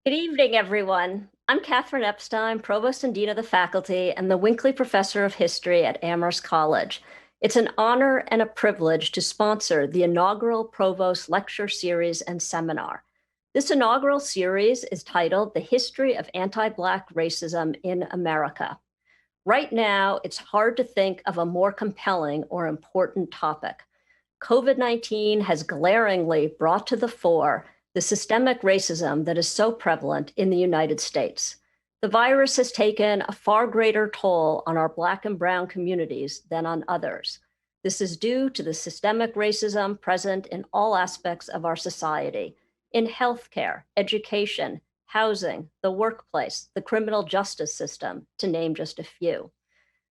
Good evening, everyone. I'm Catherine Epstein, Provost and Dean of the Faculty and the Winkley Professor of History at Amherst College. It's an honor and a privilege to sponsor the inaugural Provost Lecture Series and Seminar. This inaugural series is titled The History of Anti-Black Racism in America. Right now, it's hard to think of a more compelling or important topic. COVID-19 has glaringly brought to the fore the systemic racism that is so prevalent in the United States. The virus has taken a far greater toll on our Black and Brown communities than on others. This is due to the systemic racism present in all aspects of our society, in healthcare, education, housing, the workplace, the criminal justice system, to name just a few.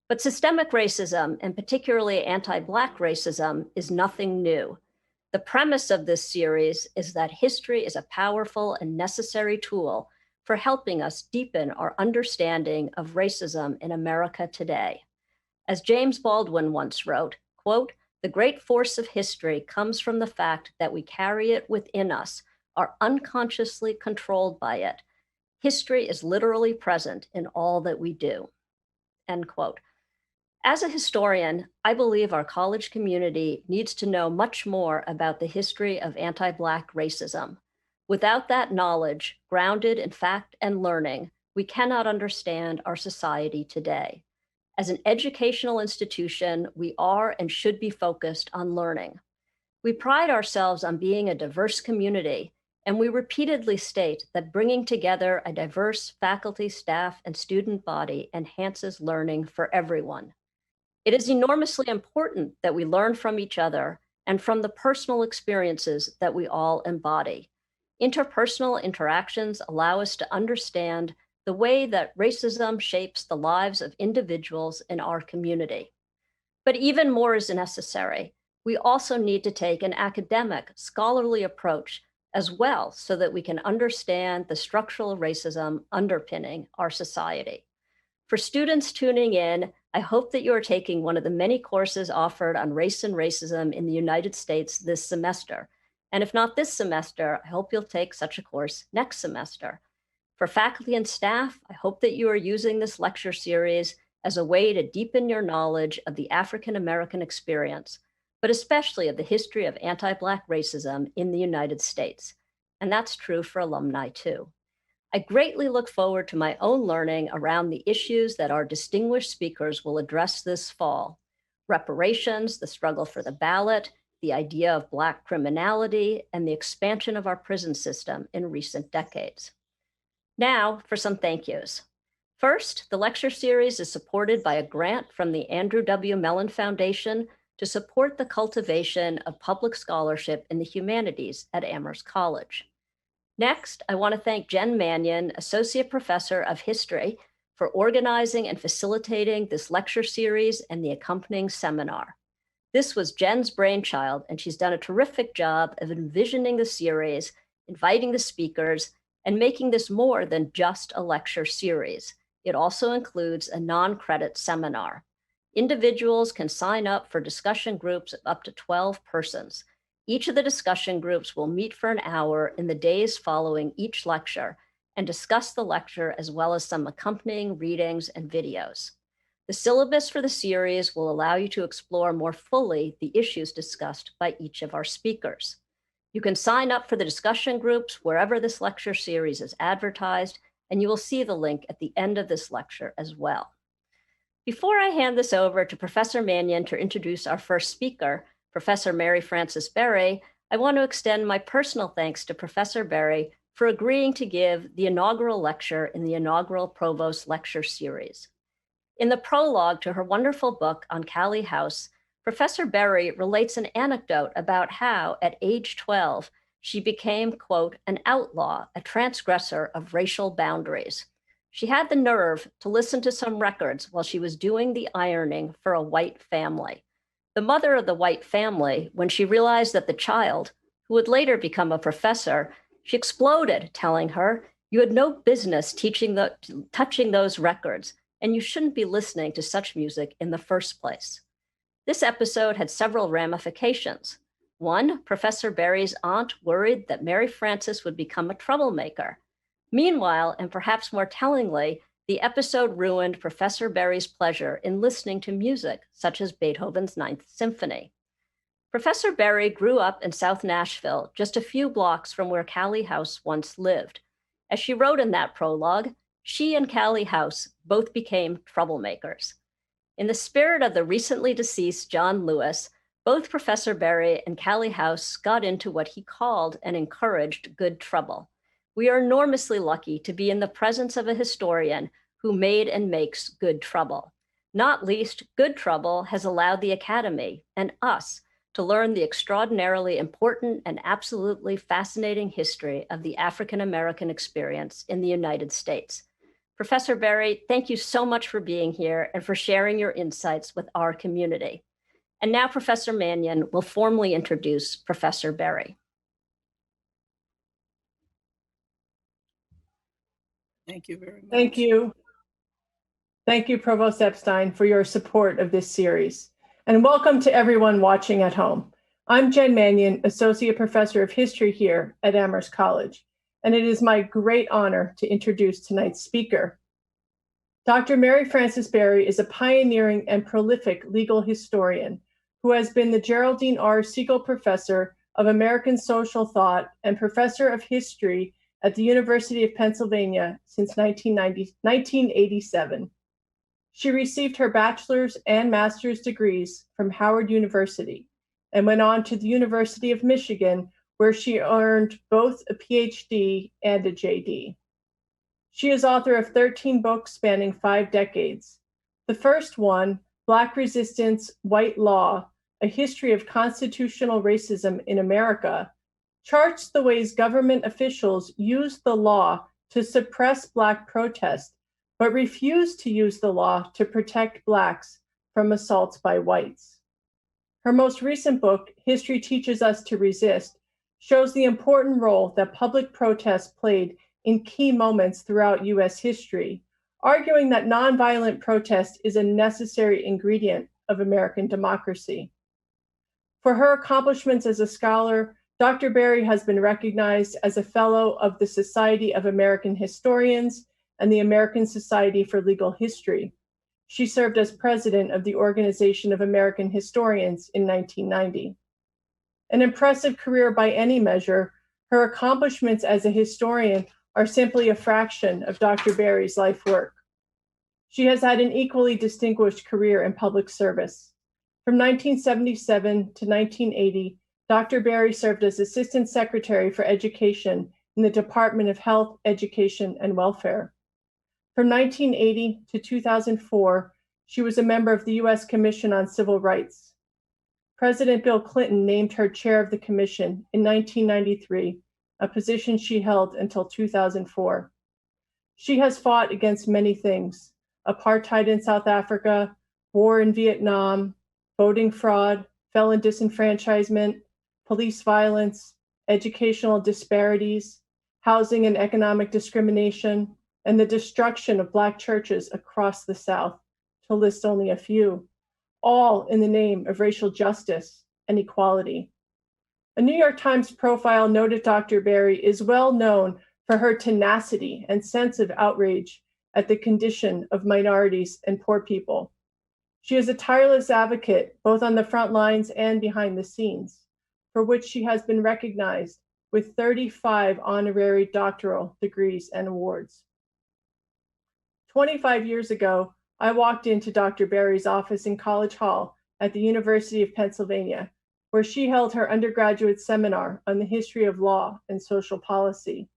But systemic racism, and particularly anti-Black racism, is nothing new. The premise of this series is that history is a powerful and necessary tool for helping us deepen our understanding of racism in America today. As James Baldwin once wrote, quote, "The great force of history comes from the fact that we carry it within us, are unconsciously controlled by it. History is literally present in all that we do," end quote. As a historian, I believe our college community needs to know much more about the history of anti-Black racism. Without that knowledge, grounded in fact and learning, we cannot understand our society today. As an educational institution, we are and should be focused on learning. We pride ourselves on being a diverse community, and we repeatedly state that bringing together a diverse faculty, staff, and student body enhances learning for everyone. It is enormously important that we learn from each other and from the personal experiences that we all embody. Interpersonal interactions allow us to understand the way that racism shapes the lives of individuals in our community. But even more is necessary. We also need to take an academic, scholarly approach as well so that we can understand the structural racism underpinning our society. For students tuning in, I hope that you are taking one of the many courses offered on race and racism in the United States this semester. And if not this semester, I hope you'll take such a course next semester. For faculty and staff, I hope that you are using this lecture series as a way to deepen your knowledge of the African American experience, but especially of the history of anti-Black racism in the United States. And that's true for alumni too. I greatly look forward to my own learning around the issues that our distinguished speakers will address this fall: reparations, the struggle for the ballot, the idea of Black criminality, and the expansion of our prison system in recent decades. Now for some thank yous. First, the lecture series is supported by a grant from the Andrew W. Mellon Foundation to support the cultivation of public scholarship in the humanities at Amherst College. Next, I want to thank Jen Manion, Associate Professor of History, for organizing and facilitating this lecture series and the accompanying seminar. This was Jen's brainchild, and she's done a terrific job of envisioning the series, inviting the speakers, and making this more than just a lecture series. It also includes a non-credit seminar. Individuals can sign up for discussion groups of up to 12 persons. Each of the discussion groups will meet for an hour in the days following each lecture and discuss the lecture as well as some accompanying readings and videos. The syllabus for the series will allow you to explore more fully the issues discussed by each of our speakers. You can sign up for the discussion groups wherever this lecture series is advertised, and you will see the link at the end of this lecture as well. Before I hand this over to Professor Manion to introduce our first speaker, Professor Mary Frances Berry, I want to extend my personal thanks to Professor Berry for agreeing to give the inaugural lecture in the inaugural Provost Lecture Series. In the prologue to her wonderful book on Callie House, Professor Berry relates an anecdote about how, at age 12, she became, quote, an outlaw, a transgressor of racial boundaries. She had the nerve to listen to some records while she was doing the ironing for a white family. The mother of the white family, when she realized that the child, who would later become a professor, she exploded, telling her, "You had no business touching those records, and you shouldn't be listening to such music in the first place." This episode had several ramifications. One, Professor Berry's aunt worried that Mary Frances would become a troublemaker. Meanwhile, and perhaps more tellingly, the episode ruined Professor Berry's pleasure in listening to music, such as Beethoven's Ninth Symphony. Professor Berry grew up in South Nashville, just a few blocks from where Callie House once lived. As she wrote in that prologue, she and Callie House both became troublemakers. In the spirit of the recently deceased John Lewis, both Professor Berry and Callie House got into what he called and encouraged good trouble. We are enormously lucky to be in the presence of a historian who made and makes good trouble. Not least, good trouble has allowed the Academy and us to learn the extraordinarily important and absolutely fascinating history of the African American experience in the United States. Professor Berry, thank you so much for being here and for sharing your insights with our community. And now Professor Manion will formally introduce Professor Berry. Thank you very much. Thank you. Thank you, Provost Epstein, for your support of this series. And welcome to everyone watching at home. I'm Jen Manion, Associate Professor of History here at Amherst College, and it is my great honor to introduce tonight's speaker. Dr. Mary Frances Berry is a pioneering and prolific legal historian who has been the Geraldine R. Segal Professor of American Social Thought and Professor of History at the University of Pennsylvania since 1987. She received her bachelor's and master's degrees from Howard University and went on to the University of Michigan, where she earned both a Ph.D. and a J.D. She is author of 13 books spanning 5 decades. The first one, Black Resistance, White Law, A History of Constitutional Racism in America, charts the ways government officials used the law to suppress Black protest, but refused to use the law to protect Blacks from assaults by whites. Her most recent book, History Teaches Us to Resist, shows the important role that public protest played in key moments throughout U.S. history, arguing that nonviolent protest is a necessary ingredient of American democracy. For her accomplishments as a scholar, Dr. Berry has been recognized as a Fellow of the Society of American Historians and the American Society for Legal History. She served as president of the Organization of American Historians in 1990. An impressive career by any measure, her accomplishments as a historian are simply a fraction of Dr. Berry's life work. She has had an equally distinguished career in public service. From 1977 to 1980, Dr. Berry served as Assistant Secretary for Education in the Department of Health, Education, and Welfare. From 1980 to 2004, she was a member of the U.S. Commission on Civil Rights. President Bill Clinton named her chair of the commission in 1993, a position she held until 2004. She has fought against many things: apartheid in South Africa, war in Vietnam, voting fraud, felon disenfranchisement, police violence, educational disparities, housing and economic discrimination, and the destruction of Black churches across the South, to list only a few, all in the name of racial justice and equality. A New York Times profile noted Dr. Berry is well known for her tenacity and sense of outrage at the condition of minorities and poor people. She is a tireless advocate, both on the front lines and behind the scenes, for which she has been recognized with 35 honorary doctoral degrees and awards. 25 years ago, I walked into Dr. Berry's office in College Hall at the University of Pennsylvania, where she held her undergraduate seminar on the history of law and social policy.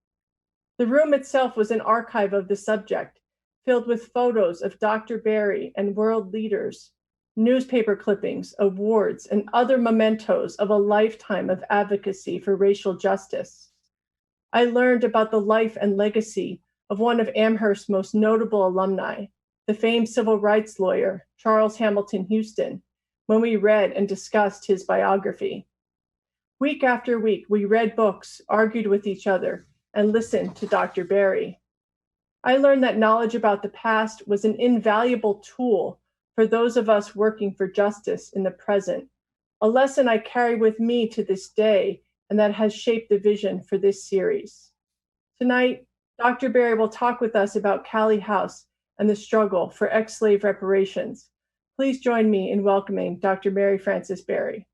The room itself was an archive of the subject, filled with photos of Dr. Berry and world leaders, newspaper clippings, awards, and other mementos of a lifetime of advocacy for racial justice. I learned about the life and legacy of one of Amherst's most notable alumni, the famed civil rights lawyer, Charles Hamilton Houston, when we read and discussed his biography. Week after week, we read books, argued with each other, and listened to Dr. Berry. I learned that knowledge about the past was an invaluable tool for those of us working for justice in the present, a lesson I carry with me to this day and that has shaped the vision for this series. Tonight, Dr. Berry will talk with us about Callie House and the struggle for ex-slave reparations. Please join me in welcoming Dr. Mary Frances Berry.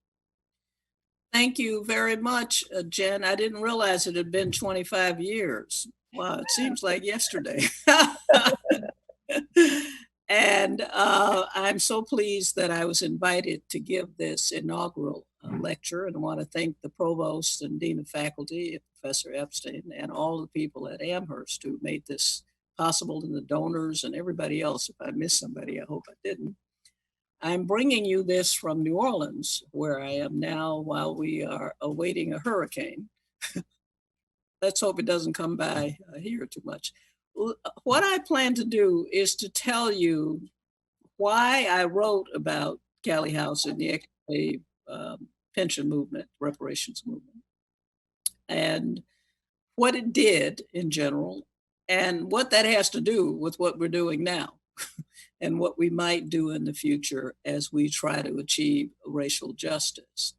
Thank you very much, Jen. I didn't realize it had been 25 years. Wow, it seems like yesterday. And I'm so pleased that I was invited to give this inaugural lecture, and I want to thank the provost and dean of faculty, Professor Epstein, and all the people at Amherst who made this possible, and the donors and everybody else. If I missed somebody, I hope I didn't. I'm bringing you this from New Orleans, where I am now while we are awaiting a hurricane. Let's hope it doesn't come by here too much. What I plan to do is to tell you why I wrote about Callie House and the ex-slave pension movement, reparations movement, and what it did in general, and what that has to do with what we're doing now and what we might do in the future as we try to achieve racial justice.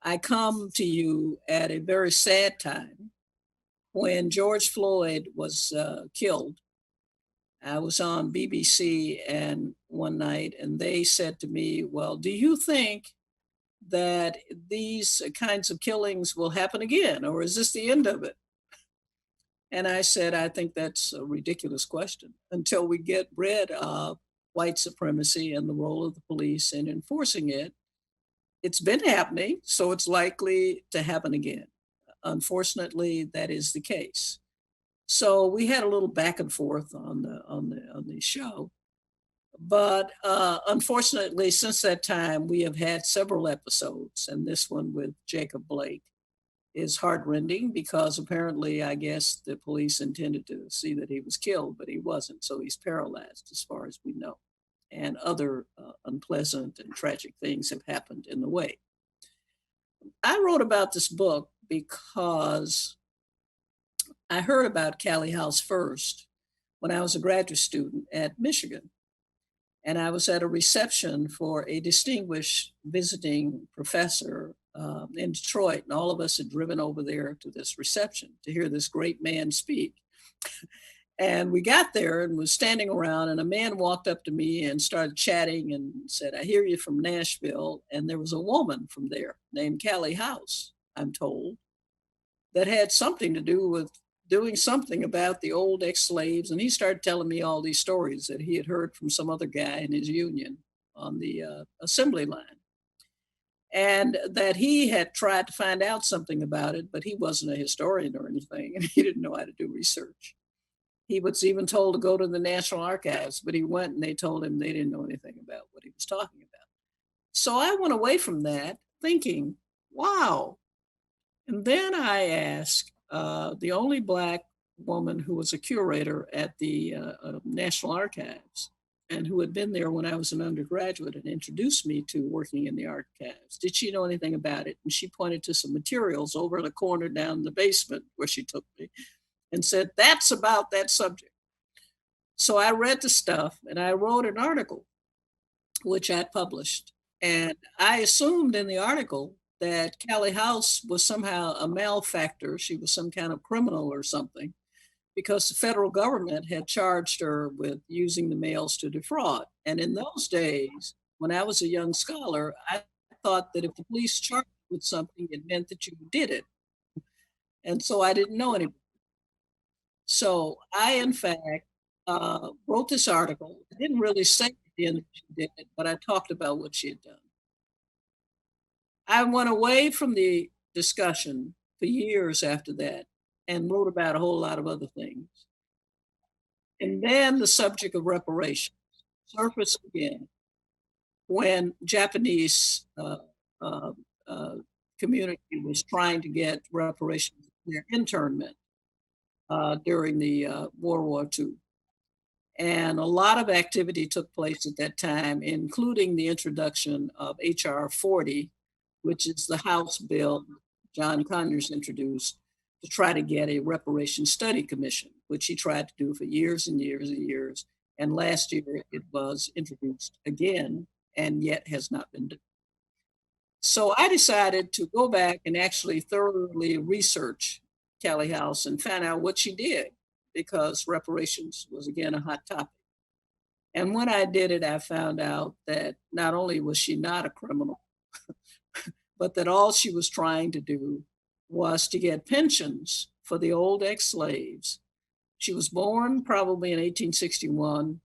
I come to you at a very sad time when George Floyd was killed. I was on BBC and one night, and they said to me, "Well, do you think that these kinds of killings will happen again, or is this the end of it?" And I said, "I think that's a ridiculous question. Until we get rid of white supremacy and the role of the police in enforcing it, it's been happening, so it's likely to happen again." Unfortunately, that is the case. So we had a little back and forth on the show, but unfortunately, since that time, we have had several episodes, and this one with Jacob Blake is heartrending because apparently, I guess the police intended to see that he was killed, but he wasn't, so he's paralyzed as far as we know. And other unpleasant and tragic things have happened in the way. I wrote about this book because I heard about Callie House first when I was a graduate student at Michigan. And I was at a reception for a distinguished visiting professor in Detroit. And all of us had driven over there to this reception to hear this great man speak. And we got there and was standing around, and a man walked up to me and started chatting and said, "I hear you from Nashville." And there was a woman from there named Callie House, I'm told, that had something to do with doing something about the old ex-slaves. And he started telling me all these stories that he had heard from some other guy in his union on the assembly line. And that he had tried to find out something about it, but he wasn't a historian or anything, and he didn't know how to do research. He was even told to go to the National Archives, but he went and they told him they didn't know anything about what he was talking about. So I went away from that thinking, wow. And then I asked the only Black woman who was a curator at the National Archives and who had been there when I was an undergraduate and introduced me to working in the archives, did she know anything about it? And she pointed to some materials over in a corner down in the basement where she took me and said, "That's about that subject." So I read the stuff and I wrote an article, which I published. And I assumed in the article that Callie House was somehow a malefactor. She was some kind of criminal or something, because the federal government had charged her with using the mails to defraud. And in those days, when I was a young scholar, I thought that if the police charged you with something, it meant that you did it. And so I didn't know anything. So I, in fact, wrote this article. I didn't really say at the end that she did it, but I talked about what she had done. I went away from the discussion for years after that and wrote about a whole lot of other things. And then the subject of reparations surfaced again when Japanese uh, community was trying to get reparations for their internment during the World War II. And a lot of activity took place at that time, including the introduction of H.R. 40, which is the House bill John Conyers introduced to try to get a reparation study commission, which he tried to do for years and years and years. And last year it was introduced again and yet has not been done. So I decided to go back and actually thoroughly research Callie House and find out what she did. because reparations was again a hot topic. And when I did it, I found out that not only was she not a criminal, but that all she was trying to do was to get pensions for the old ex-slaves. She was born probably in 1861.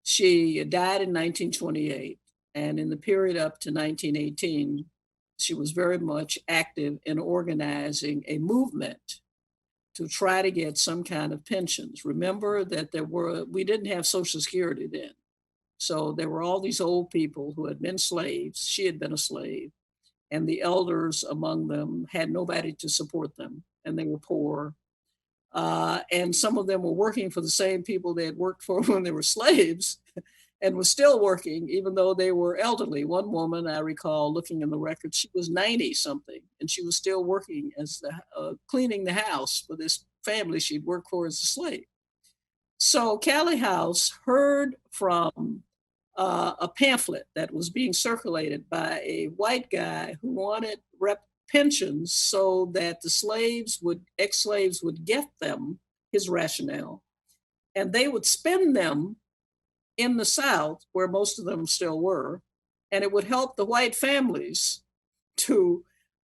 She died in 1928. And in the period up to 1918, she was very much active in organizing a movement to try to get some kind of pensions. Remember that we didn't have Social Security then. So there were all these old people who had been slaves. She had been a slave, and the elders among them had nobody to support them, and they were poor. And some of them were working for the same people they had worked for when they were slaves and was still working, even though they were elderly. One woman, I recall looking in the records, she was 90 something, and she was still working as cleaning the house for this family she'd worked for as a slave. So Callie House heard from a pamphlet that was being circulated by a white guy who wanted pensions so that the ex-slaves would get them, his rationale, and they would spend them in the South, where most of them still were, and it would help the white families to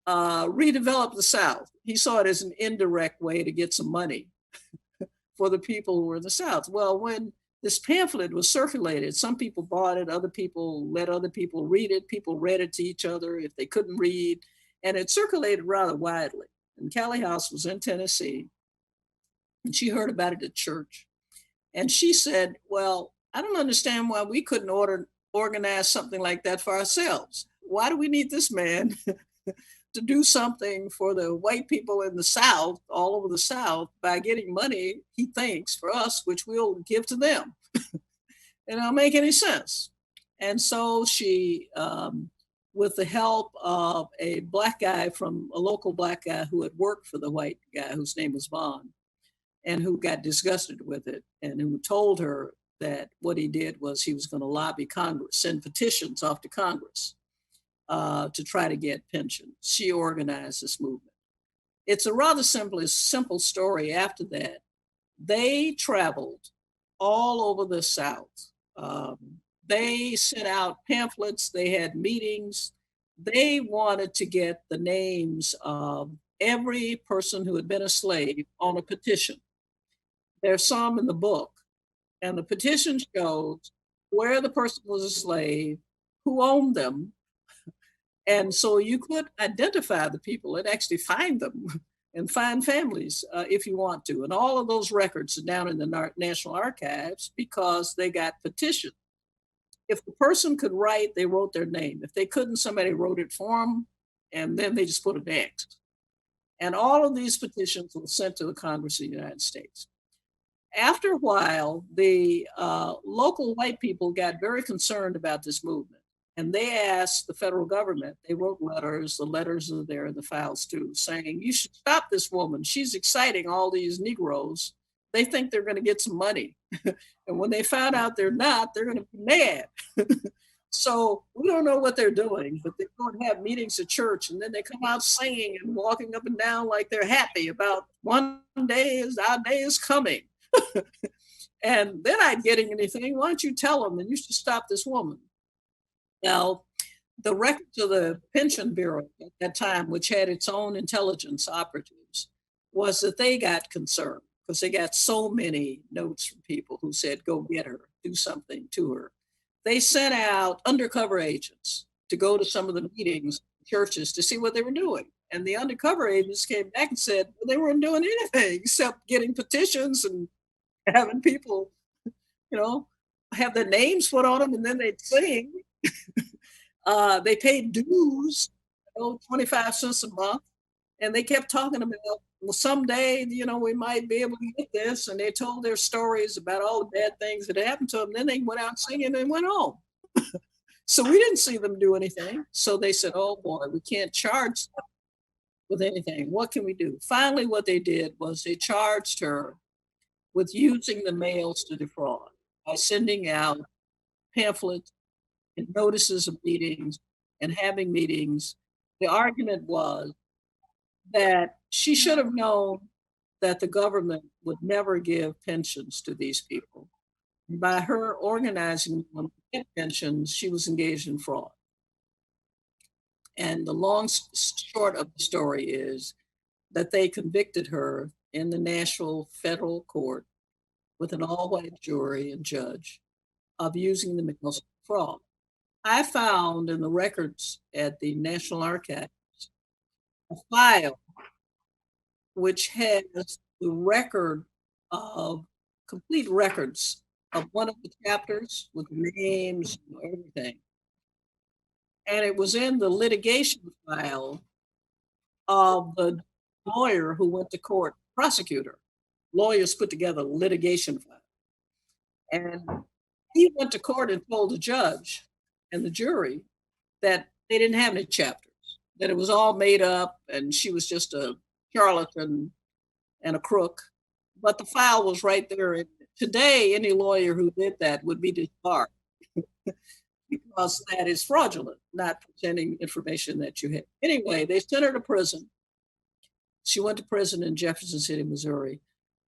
redevelop the South. He saw it as an indirect way to get some money for the people who were in the South. Well, when this pamphlet was circulated, some people bought it, other people let other people read it. People read it to each other if they couldn't read, and it circulated rather widely. And Callie House was in Tennessee, and she heard about it at church. And she said, well, I don't understand why we couldn't organize something like that for ourselves. Why do we need this man to do something for the white people in the South, all over the South, by getting money, he thinks, for us, which we'll give to them? It don't make any sense. And so she, with the help of a local black guy who had worked for the white guy, whose name was Vaughn, and who got disgusted with it, and who told her that what he did was he was going to lobby Congress, send petitions off to Congress to try to get pensions. She organized this movement. It's a rather simple story after that. They traveled all over the South. They sent out pamphlets, they had meetings. They wanted to get the names of every person who had been a slave on a petition. There's some in the book. And the petition shows where the person was a slave, who owned them. And so you could identify the people and actually find them and find families if you want to. And all of those records are down in the National Archives because they got petitioned. If the person could write, they wrote their name. If they couldn't, somebody wrote it for them, and then they just put an X. And all of these petitions were sent to the Congress of the United States. After a while, the local white people got very concerned about this movement, and they asked the federal government. They wrote letters. The letters are there in the files too, saying, you should stop this woman. She's exciting all these Negroes. They think they're going to get some money. And when they found out they're not, they're going to be mad. So we don't know what they're doing, but they go and have meetings at church, and then they come out singing and walking up and down like they're happy about our day is coming. And they're not getting anything. Why don't you tell them that you should stop this woman? Now, the records of the Pension Bureau at that time, which had its own intelligence operatives, was that they got concerned because they got so many notes from people who said, go get her, do something to her. They sent out undercover agents to go to some of the meetings, churches, to see what they were doing. And the undercover agents came back and said, well, they weren't doing anything except getting petitions and having people, have their names put on them, and then they'd sing. They paid dues, 25 cents a month. And they kept talking about, well, someday, we might be able to get this. And they told their stories about all the bad things that happened to them. Then they went out singing and went home. So we didn't see them do anything. So they said, oh boy, we can't charge them with anything. What can we do? Finally, what they did was they charged her with using the mails to defraud by sending out pamphlets and notices of meetings and having meetings. The argument was that she should have known that the government would never give pensions to these people. By her organizing them to get pensions, she was engaged in fraud. And the short of the story is that they convicted her in the Nashville federal court with an all-white jury and judge of using the mails for fraud. I found in the records at the National Archives a file which has the record of complete records of one of the chapters with the names and everything. And it was in the litigation file of the lawyer who went to court, prosecutor. Lawyers put together a litigation file. And he went to court and told the judge and the jury that they didn't have any chapters, that it was all made up and she was just a charlatan and a crook. But the file was right there. Today, any lawyer who did that would be disbarred because that is fraudulent, not presenting information that you had. Anyway, they sent her to prison. She went to prison in Jefferson City, Missouri.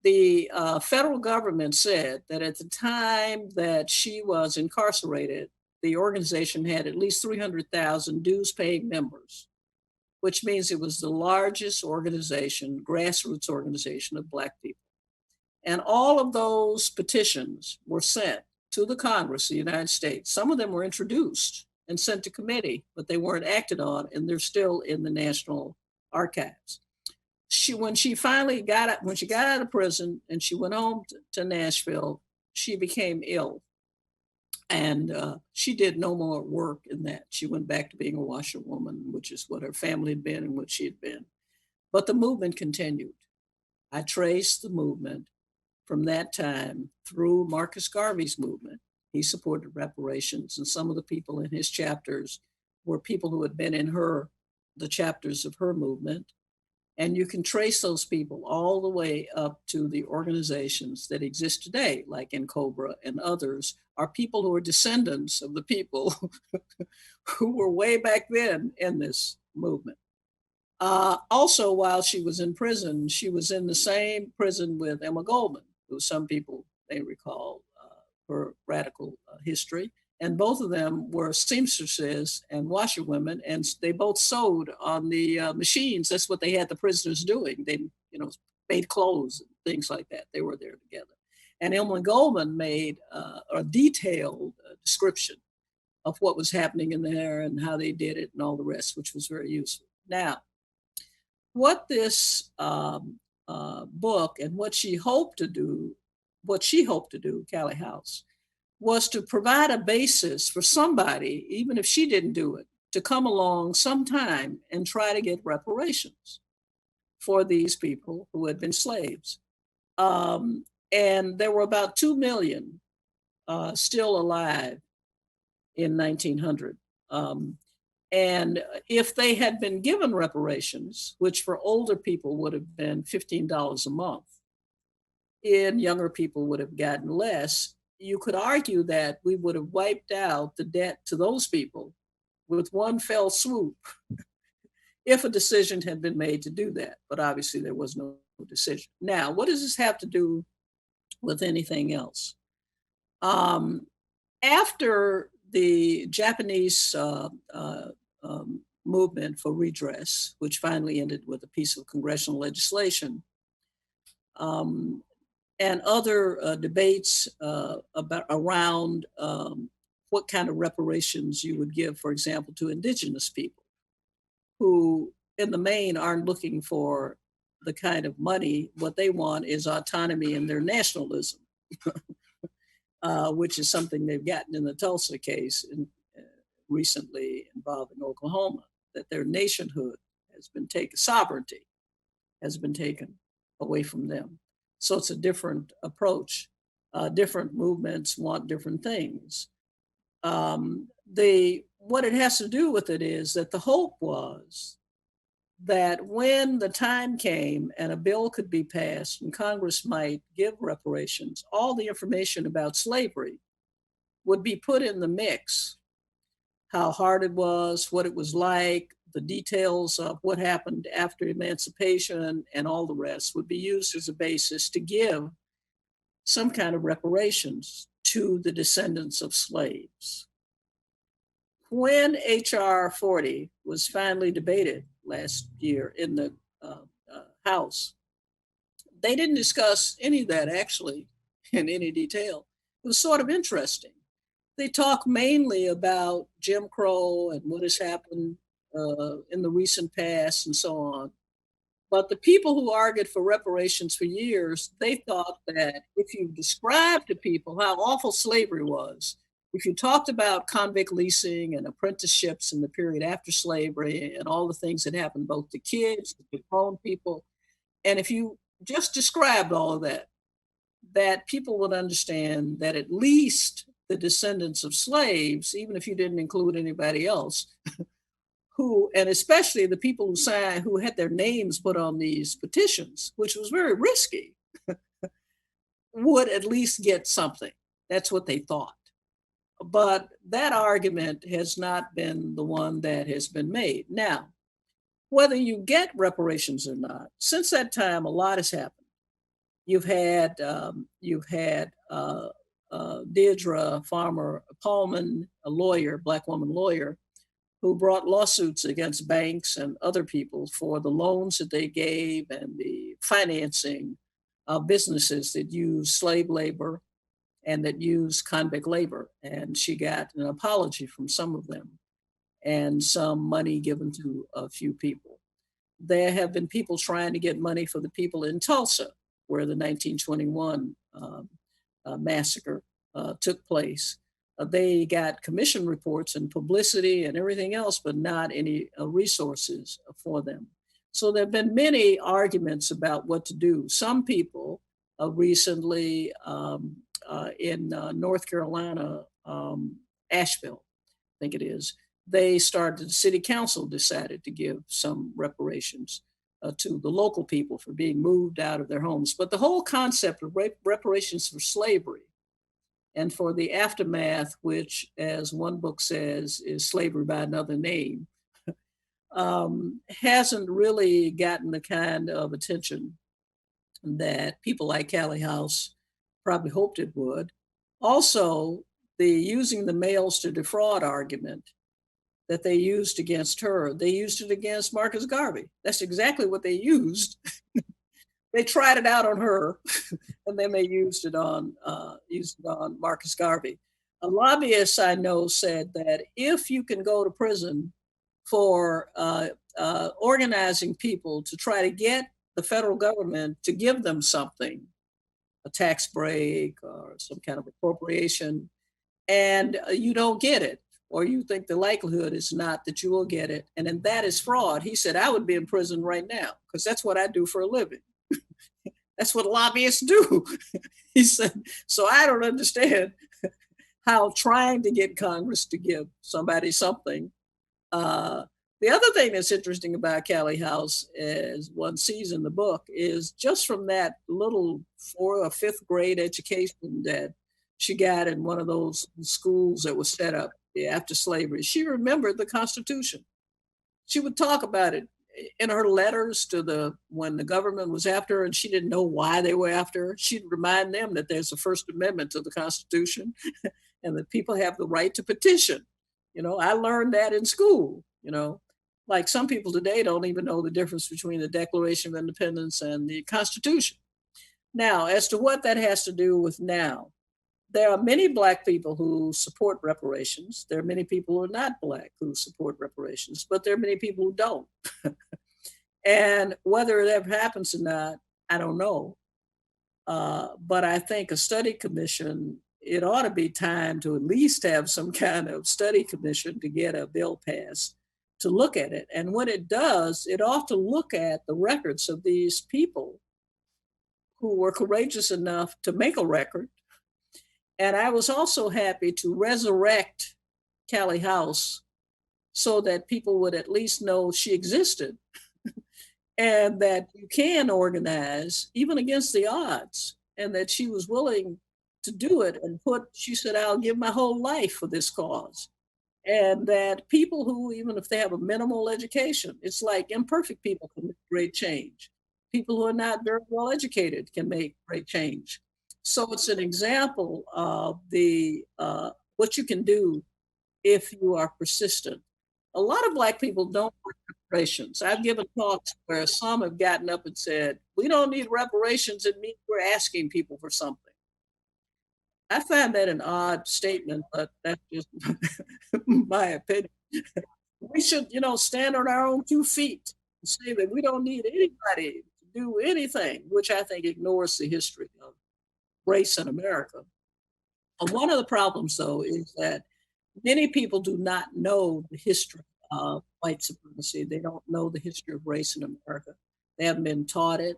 The federal government said that at the time that she was incarcerated, the organization had at least 300,000 dues-paying members, which means it was the largest organization, grassroots organization of Black people. And all of those petitions were sent to the Congress of the United States. Some of them were introduced and sent to committee, but they weren't acted on, and they're still in the National Archives. When she got out of prison and she went home to Nashville, she became ill. And she did no more work in that. She went back to being a washerwoman, which is what her family had been and what she had been. But the movement continued. I traced the movement from that time through Marcus Garvey's movement. He supported reparations, and some of the people in his chapters were people who had been in the chapters of her movement. And you can trace those people all the way up to the organizations that exist today, like NCOBRA and others, are people who are descendants of the people who were way back then in this movement. Also, while she was in prison, she was in the same prison with Emma Goldman, who some people may recall her radical history. And both of them were seamstresses and washerwomen, and they both sewed on the machines. That's what they had the prisoners doing. They, made clothes and things like that. They were there together. And Emma Goldman made a detailed description of what was happening in there and how they did it and all the rest, which was very useful. Now, what this book and what she hoped to do, Callie House, was to provide a basis for somebody, even if she didn't do it, to come along sometime and try to get reparations for these people who had been slaves. And there were about 2 million still alive in 1900. And if they had been given reparations, which for older people would have been $15 a month, and younger people would have gotten less, you could argue that we would have wiped out the debt to those people with one fell swoop if a decision had been made to do that. But obviously there was no decision. Now, what does this have to do with anything else? After the Japanese movement for redress, which finally ended with a piece of congressional legislation, and other debates around what kind of reparations you would give, for example, to indigenous people who in the main aren't looking for the kind of money. What they want is autonomy and their nationalism, which is something they've gotten in the Tulsa case recently involving Oklahoma, that their nationhood has been taken, sovereignty has been taken away from them. So it's a different approach. Different movements want different things. What it has to do with it is that the hope was that when the time came and a bill could be passed and Congress might give reparations, all the information about slavery would be put in the mix. How hard it was, what it was like, the details of what happened after emancipation and all the rest would be used as a basis to give some kind of reparations to the descendants of slaves. When H.R. 40 was finally debated last year in the House, they didn't discuss any of that actually in any detail. It was sort of interesting. They talk mainly about Jim Crow and what has happened in the recent past and so on. But the people who argued for reparations for years, they thought that if you described to people how awful slavery was, if you talked about convict leasing and apprenticeships in the period after slavery and all the things that happened both to kids, to grown people, and if you just described all of that, that people would understand that at least the descendants of slaves, even if you didn't include anybody else, who, and especially the people who signed, who had their names put on these petitions, which was very risky, would at least get something. That's what they thought. But that argument has not been the one that has been made. Now, whether you get reparations or not, since that time, a lot has happened. You've had Deirdre Farmer Paulman, a lawyer, Black woman lawyer, who brought lawsuits against banks and other people for the loans that they gave and the financing of businesses that use slave labor and that use convict labor. And she got an apology from some of them and some money given to a few people. There have been people trying to get money for the people in Tulsa, where the 1921 massacre took place. They got commission reports and publicity and everything else, but not any resources for them. So there have been many arguments about what to do. Some people recently in North Carolina, Asheville, I think it is, they started, the city council decided to give some reparations to the local people for being moved out of their homes. But the whole concept of reparations for slavery and for the aftermath, which, as one book says, is slavery by another name, hasn't really gotten the kind of attention that people like Callie House probably hoped it would. Also, the using the males to defraud argument that they used against her, they used it against Marcus Garvey. That's exactly what they used. They tried it out on her, and then they used it on Marcus Garvey. A lobbyist I know said that if you can go to prison for organizing people to try to get the federal government to give them something, a tax break or some kind of appropriation, and you don't get it, or you think the likelihood is not that you will get it, and then that is fraud. He said, I would be in prison right now because that's what I do for a living. That's what lobbyists do. He said, so I don't understand how trying to get Congress to give somebody something. The other thing that's interesting about Callie House, as one sees in the book, is just from that little 4th or 5th grade education that she got in one of those schools that was set up after slavery, she remembered the Constitution. She would talk about it in her letters to when the government was after her and she didn't know why they were after her. She'd remind them that there's a First Amendment to the Constitution and that people have the right to petition. I learned that in school, like some people today don't even know the difference between the Declaration of Independence and the Constitution. Now, as to what that has to do with now, there are many Black people who support reparations. There are many people who are not Black who support reparations, but there are many people who don't. And whether it ever happens or not, I don't know. But I think a study commission, it ought to be time to at least have some kind of study commission to get a bill passed to look at it. And when it does, it ought to look at the records of these people who were courageous enough to make a record. And I was also happy to resurrect Callie House so that people would at least know she existed and that you can organize even against the odds, and that she was willing to do it and she said, I'll give my whole life for this cause. And that people who, even if they have a minimal education, it's like imperfect people can make great change. People who are not very well educated can make great change. So it's an example of the what you can do if you are persistent. A lot of Black people don't want reparations. I've given talks where some have gotten up and said, we don't need reparations, it means we're asking people for something. I find that an odd statement, but that's just my opinion. We should, stand on our own 2 feet and say that we don't need anybody to do anything, which I think ignores the history of race in America. One of the problems, though, is that many people do not know the history of white supremacy. They don't know the history of race in America. They haven't been taught it.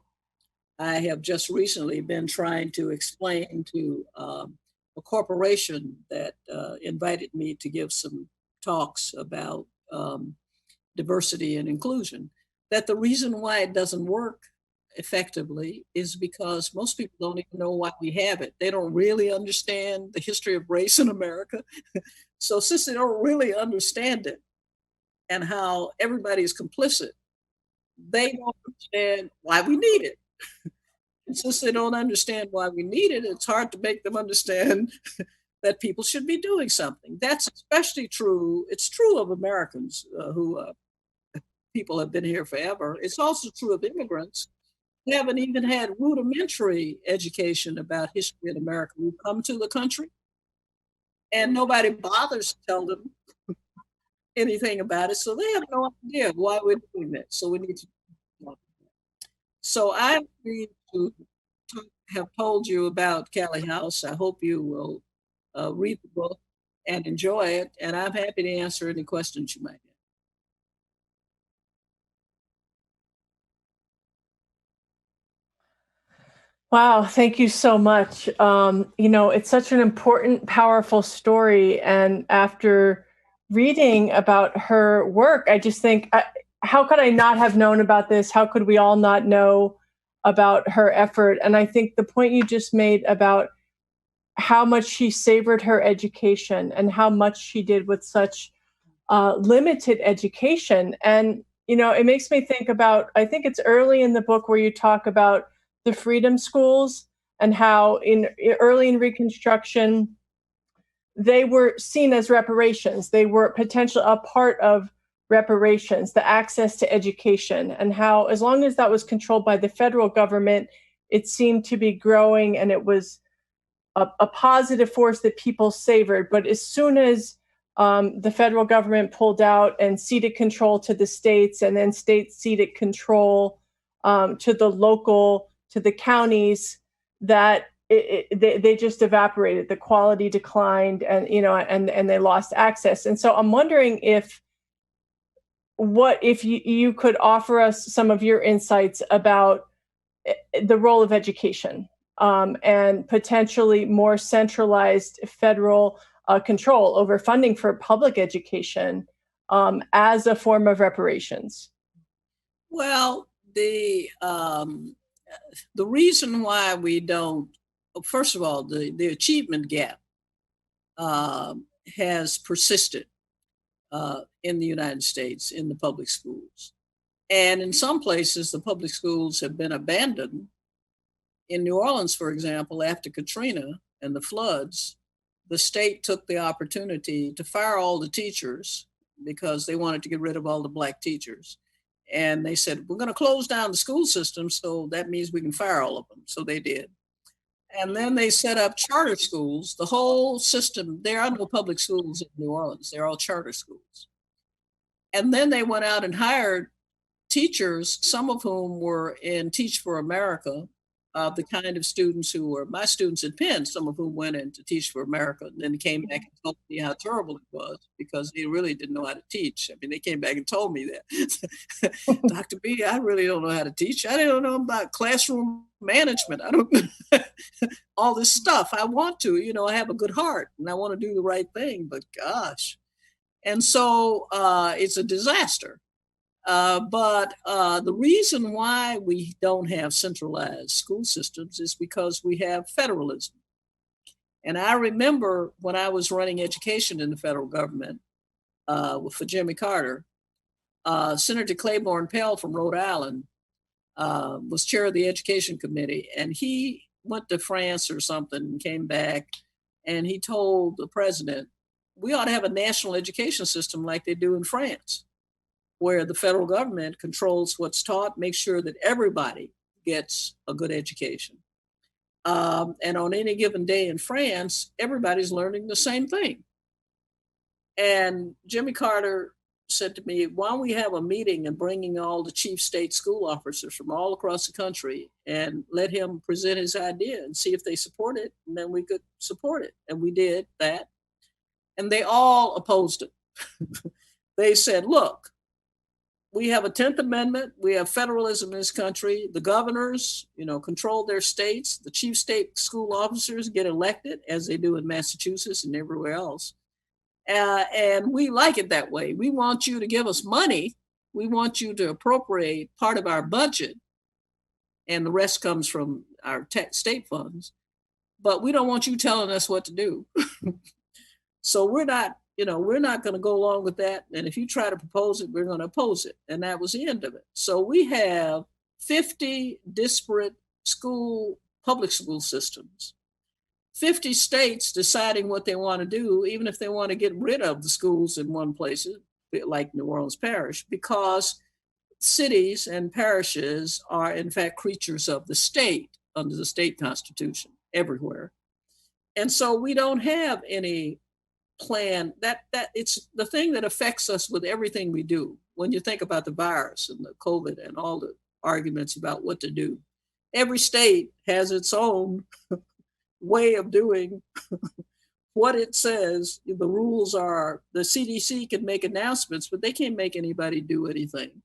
I have just recently been trying to explain to a corporation that invited me to give some talks about diversity and inclusion, that the reason why it doesn't work effectively is because most people don't even know why we have it. They don't really understand the history of race in America. So since they don't really understand it and how everybody is complicit, they don't understand why we need it. And since they don't understand why we need it, it's hard to make them understand that people should be doing something. That's especially true. It's true of Americans who people have been here forever. It's also true of immigrants who haven't even had rudimentary education about history in America. We've come to the country and nobody bothers to tell them anything about it. So they have no idea why we're doing that. So we need to. So I'm going to have told you about Callie House. I hope you will read the book and enjoy it. And I'm happy to answer any questions you might have. Wow, thank you so much. It's such an important, powerful story. And after reading about her work, I just think, how could I not have known about this? How could we all not know about her effort? And I think the point you just made about how much she savored her education and how much she did with such limited education. And, it makes me think about, I think it's early in the book where you talk about the freedom schools and how early in Reconstruction, they were seen as reparations. They were potentially a part of reparations, the access to education, and how, as long as that was controlled by the federal government, it seemed to be growing and it was a positive force that people savored. But as soon as the federal government pulled out and ceded control to the states, and then states ceded control to the counties, that they just evaporated. The quality declined, and and they lost access. And so I'm wondering if you could offer us some of your insights about the role of education and potentially more centralized federal control over funding for public education as a form of reparations. Well, the reason why we don't, first of all, the achievement gap has persisted in the United States in the public schools. And in some places, the public schools have been abandoned. In New Orleans, for example, after Katrina and the floods, the state took the opportunity to fire all the teachers because they wanted to get rid of all the Black teachers. And they said, we're going to close down the school system, so that means we can fire all of them. So they did. And then they set up charter schools. The whole system, there are no public schools in New Orleans. They're all charter schools. And then they went out and hired teachers, some of whom were in Teach for America, the kind of students who were my students at Penn, some of whom went in to Teach for America, and then came back and told me how terrible it was because they really didn't know how to teach. I mean, they came back and told me that. Dr. B, I really don't know how to teach. I don't know about classroom management. I don't all this stuff. I want to, I have a good heart and I want to do the right thing, but gosh. And so it's a disaster. But the reason why we don't have centralized school systems is because we have federalism. And I remember when I was running education in the federal government, for Jimmy Carter. Senator Claiborne Pell from Rhode Island was chair of the education committee, and he went to France or something and came back, and he told the president, we ought to have a national education system like they do in France, where the federal government controls what's taught, makes sure that everybody gets a good education. And on any given day in France, everybody's learning the same thing. And Jimmy Carter said to me, why don't we have a meeting and bringing all the chief state school officers from all across the country and let him present his idea and see if they support it, and then we could support it. And we did that. And they all opposed it. They said, look, we have a 10th Amendment. We have federalism in this country. The governors, control their states. The chief state school officers get elected, as they do in Massachusetts and everywhere else. And we like it that way. We want you to give us money. We want you to appropriate part of our budget, and the rest comes from our state funds. But we don't want you telling us what to do. So we're not going to go along with that. And if you try to propose it, we're going to oppose it. And that was the end of it. So we have 50 disparate public school systems, 50 states deciding what they want to do, even if they want to get rid of the schools in one place, like New Orleans Parish, because cities and parishes are in fact creatures of the state under the state constitution everywhere. And so we don't have any plan that it's the thing that affects us with everything we do. When you think about the virus and the COVID and all the arguments about what to do, every state has its own way of doing what it says. The rules are, the CDC can make announcements, but they can't make anybody do anything.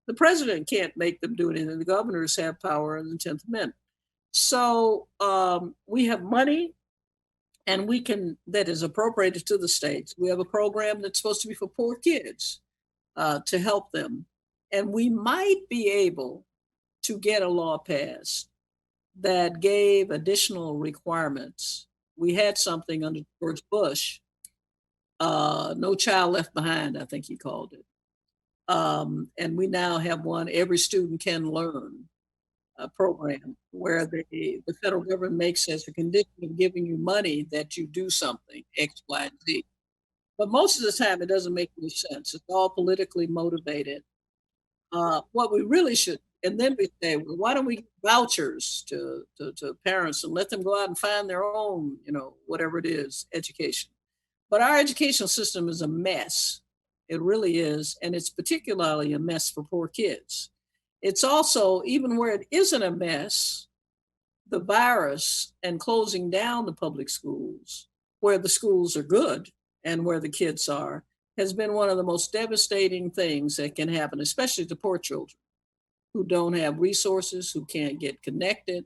The president can't make them do anything. The governors have power in the 10th Amendment. So we have money, and that is appropriated to the states. We have a program that's supposed to be for poor kids to help them. And we might be able to get a law passed that gave additional requirements. We had something under George Bush, No Child Left Behind, I think he called it. And we now have one, Every Student Can Learn program, where the federal government makes as a condition of giving you money that you do something, X, Y, and Z. But most of the time, it doesn't make any sense. It's all politically motivated. What we really should, and then we say, well, why don't we give vouchers to parents and let them go out and find their own, whatever it is, education. But our educational system is a mess. It really is. And it's particularly a mess for poor kids. It's also, even where it isn't a mess, the virus and closing down the public schools, where the schools are good and where the kids are, has been one of the most devastating things that can happen, especially to poor children who don't have resources, who can't get connected,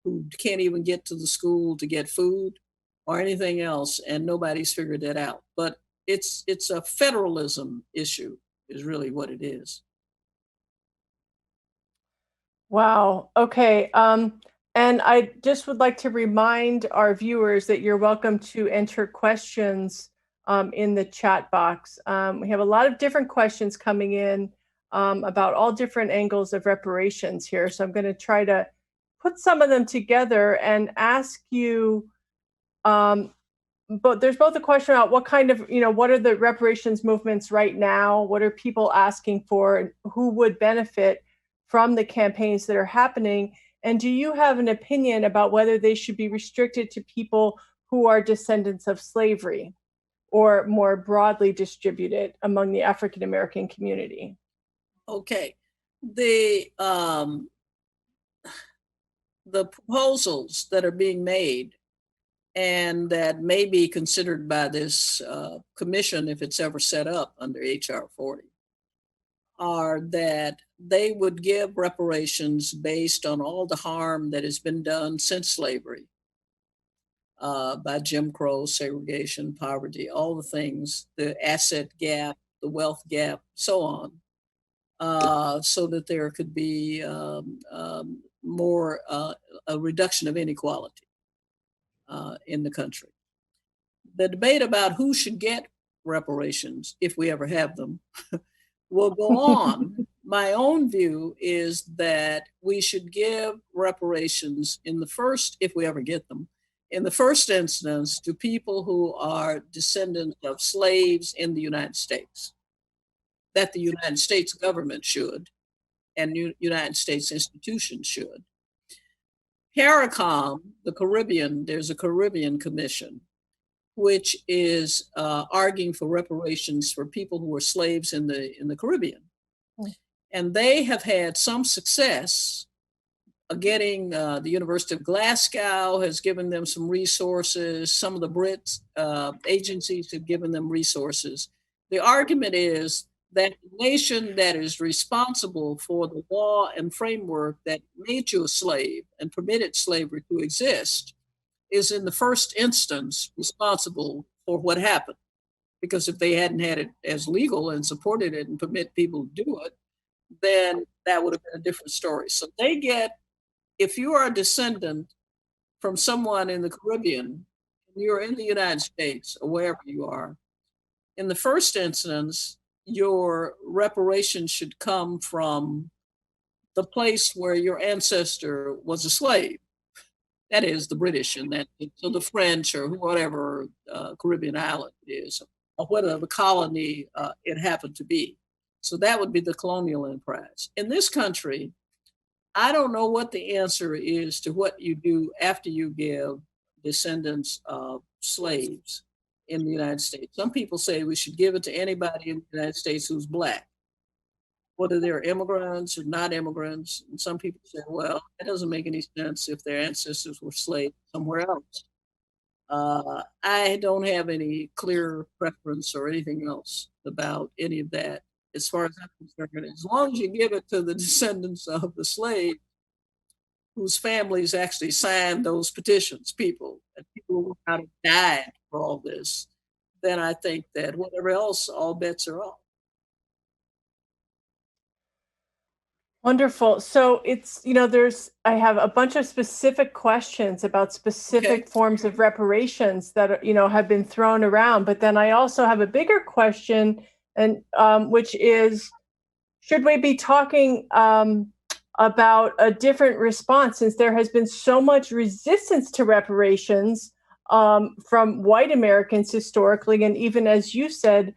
who can't even get to the school to get food or anything else, and nobody's figured that out. But it's a federalism issue, is really what it is. Wow. Okay. And I just would like to remind our viewers that you're welcome to enter questions in the chat box. We have a lot of different questions coming in about all different angles of reparations here. So I'm going to try to put some of them together and ask you, but there's both a question about what kind of, what are the reparations movements right now? What are people asking for? And who would benefit from the campaigns that are happening? And do you have an opinion about whether they should be restricted to people who are descendants of slavery or more broadly distributed among the African American community? Okay. The proposals that are being made and that may be considered by this commission, if it's ever set up under HR 40, are that they would give reparations based on all the harm that has been done since slavery by Jim Crow, segregation, poverty, all the things, the asset gap, the wealth gap, so on, so that there could be more a reduction of inequality in the country. The debate about who should get reparations, if we ever have them, will go on. My own view is that we should give reparations in the first, if we ever get them, in the first instance to people who are descendants of slaves in the United States, that the United States government should, and United States institutions should. CARICOM, the Caribbean, there's a Caribbean Commission, which is arguing for reparations for people who were slaves in the Caribbean. And they have had some success getting the University of Glasgow has given them some resources. Some of the Brits agencies have given them resources. The argument is that the nation that is responsible for the law and framework that made you a slave and permitted slavery to exist is in the first instance responsible for what happened. Because if they hadn't had it as legal and supported it and permit people to do it, then that would have been a different story. So they get, if you are a descendant from someone in the Caribbean, you're in the United States or wherever you are, in the first instance, your reparations should come from the place where your ancestor was a slave. That is the British and that, so the French or whatever Caribbean island it is, or whatever colony it happened to be. So that would be the colonial enterprise. In this country, I don't know what the answer is to what you do after you give descendants of slaves in the United States. Some people say we should give it to anybody in the United States who's Black, whether they're immigrants or not immigrants. And some people say, well, it doesn't make any sense if their ancestors were slaves somewhere else. I don't have any clear preference or anything else about any of that. As far as I'm concerned, as long as you give it to the descendants of the slave whose families actually signed those petitions, people who would not have died for all this, then I think that whatever else, all bets are off. Wonderful. So it's, I have a bunch of specific questions about specific Okay. forms of reparations that, have been thrown around. But then I also have a bigger question, and which is, should we be talking about a different response since there has been so much resistance to reparations from white Americans historically, and even as you said,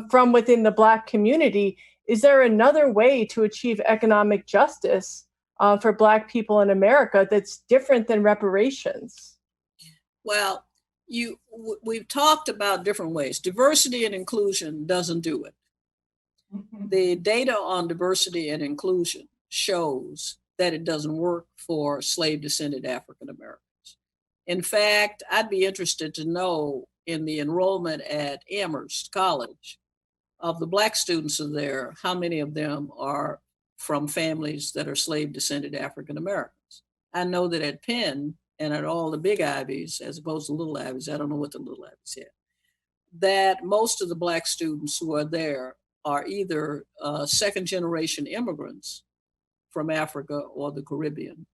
from within the Black community? Is there another way to achieve economic justice for Black people in America that's different than reparations? Well, we've talked about different ways. Diversity and inclusion doesn't do it. The data on diversity and inclusion shows that it doesn't work for slave descended African Americans. In fact, I'd be interested to know in the enrollment at Amherst College, of the Black students are there, how many of them are from families that are slave descended African Americans? I know that at Penn and at all the big Ivies, as opposed to little Ivies, I don't know what the little Ivies had, that most of the Black students who are there are either second generation immigrants from Africa or the Caribbean.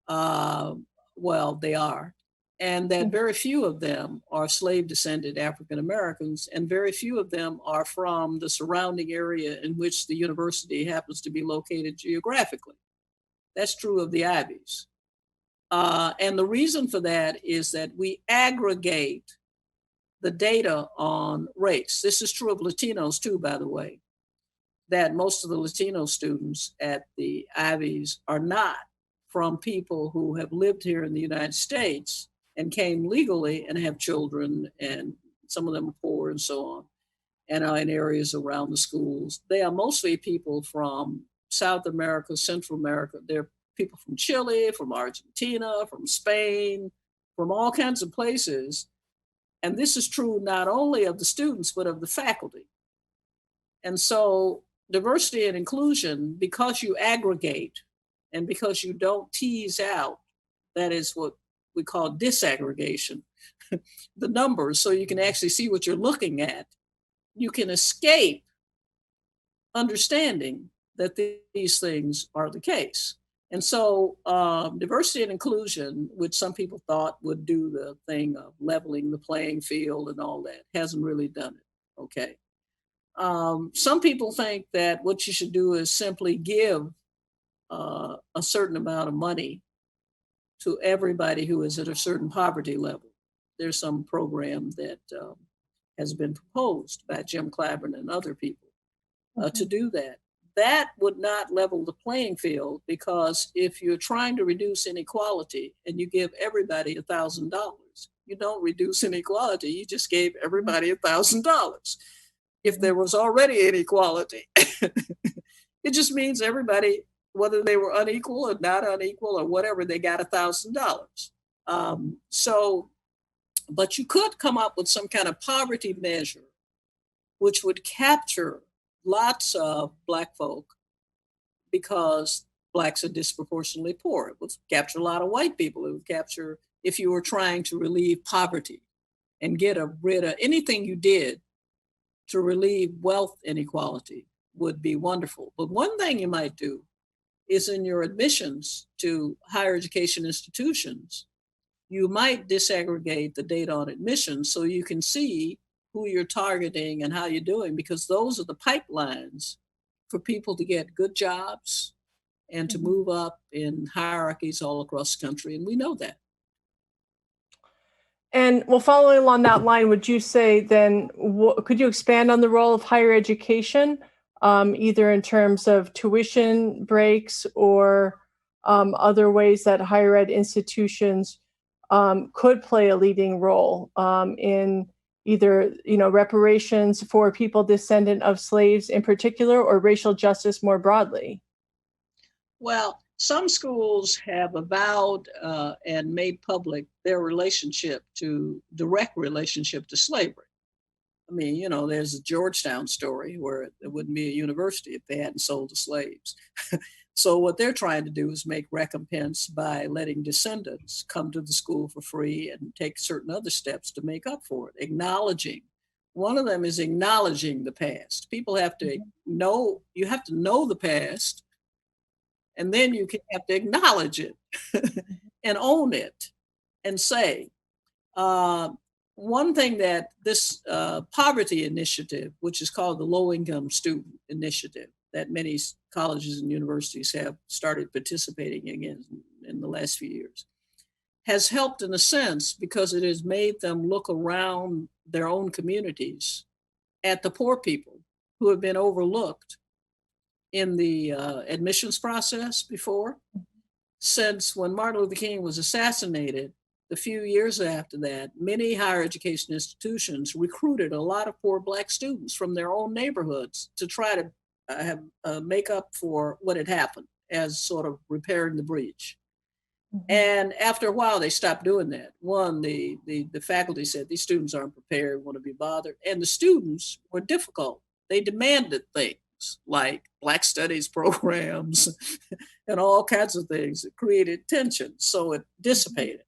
Well, they are. And that very few of them are slave descended African Americans, and very few of them are from the surrounding area in which the university happens to be located geographically. That's true of the Ivies. And the reason for that is that we aggregate the data on race. This is true of Latinos too, by the way, that most of the Latino students at the Ivies are not from people who have lived here in the United States and came legally and have children, and some of them are poor and so on, and are in areas around the schools. They are mostly people from South America, Central America. They're people from Chile, from Argentina, from Spain, from all kinds of places. And this is true not only of the students, but of the faculty. And so diversity and inclusion, because you aggregate and because you don't tease out, that is what we call disaggregation, the numbers, so you can actually see what you're looking at, you can escape understanding that these things are the case. And so diversity and inclusion, which some people thought would do the thing of leveling the playing field and all that, hasn't really done it. Okay. Some people think that what you should do is simply give a certain amount of money to everybody who is at a certain poverty level. There's some program that has been proposed by Jim Clyburn and other people to do that. That would not level the playing field, because if you're trying to reduce inequality and you give everybody $1,000, you don't reduce inequality. You just gave everybody $1,000. If there was already inequality, it just means everybody, whether they were unequal or not unequal or whatever, they got $1,000. But you could come up with some kind of poverty measure which would capture lots of Black folk, because Blacks are disproportionately poor. It would capture a lot of white people. It would capture, if you were trying to relieve poverty and get rid of anything you did to relieve wealth inequality, would be wonderful. But one thing you might do is, in your admissions to higher education institutions, you might disaggregate the data on admissions so you can see who you're targeting and how you're doing, because those are the pipelines for people to get good jobs and to move up in hierarchies all across the country. And we know that. And well, following along that line, would you say then, could you expand on the role of higher education, either in terms of tuition breaks or other ways that higher ed institutions could play a leading role in either, reparations for people descendant of slaves in particular, or racial justice more broadly? Well, some schools have avowed and made public their direct relationship to slavery. I mean, there's a Georgetown story where there wouldn't be a university if they hadn't sold the slaves. So what they're trying to do is make recompense by letting descendants come to the school for free and take certain other steps to make up for it, acknowledging. One of them is acknowledging the past. People have to know, you have to know the past, and then you have to acknowledge it and own it and say. One thing that this poverty initiative, which is called the Low Income Student Initiative, that many colleges and universities have started participating in the last few years, has helped in a sense because it has made them look around their own communities at the poor people who have been overlooked in the admissions process before. Since when Martin Luther King was assassinated, the few years after that, many higher education institutions recruited a lot of poor Black students from their own neighborhoods to try to make up for what had happened, as sort of repairing the breach. And after a while, they stopped doing that. One, the faculty said these students aren't prepared, want to be bothered. And the students were difficult. They demanded things like Black studies programs and all kinds of things that created tension. So it dissipated.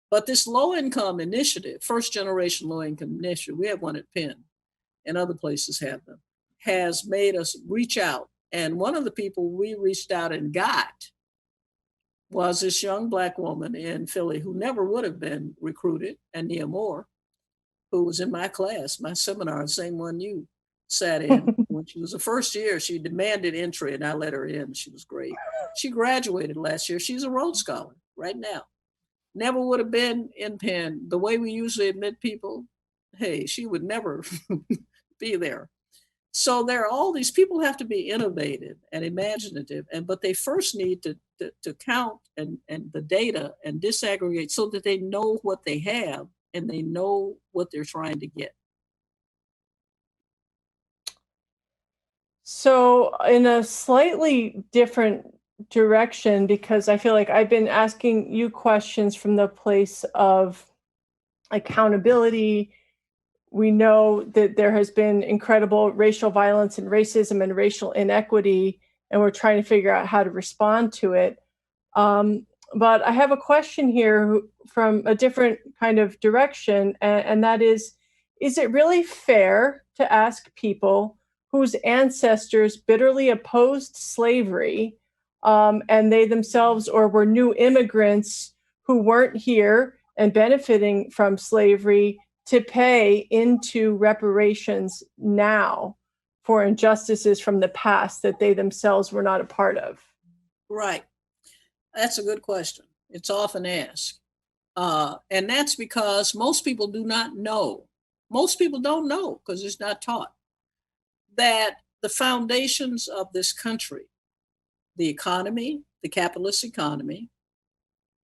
But this low-income initiative, first generation low-income initiative, we have one at Penn and other places have them, has made us reach out. And one of the people we reached out and got was this young Black woman in Philly who never would have been recruited, Ania Moore, who was in my class, my seminar, the same one you sat in. When she was a first year, she demanded entry and I let her in. She was great. She graduated last year. She's a Rhodes Scholar right now. Never would have been in Penn. The way we usually admit people, hey, she would never be there. So there are all these people have to be innovative and imaginative, but they first need to count and the data and disaggregate so that they know what they have and they know what they're trying to get. So in a slightly different direction, because I feel like I've been asking you questions from the place of accountability. We know that there has been incredible racial violence and racism and racial inequity, and we're trying to figure out how to respond to it. But I have a question here from a different kind of direction, and that is it really fair to ask people whose ancestors bitterly opposed slavery and they themselves or were new immigrants who weren't here and benefiting from slavery to pay into reparations now for injustices from the past that they themselves were not a part of? Right. That's a good question. It's often asked. And that's because most people do not know. Most people don't know because it's not taught that the foundations of this country, the economy, the capitalist economy,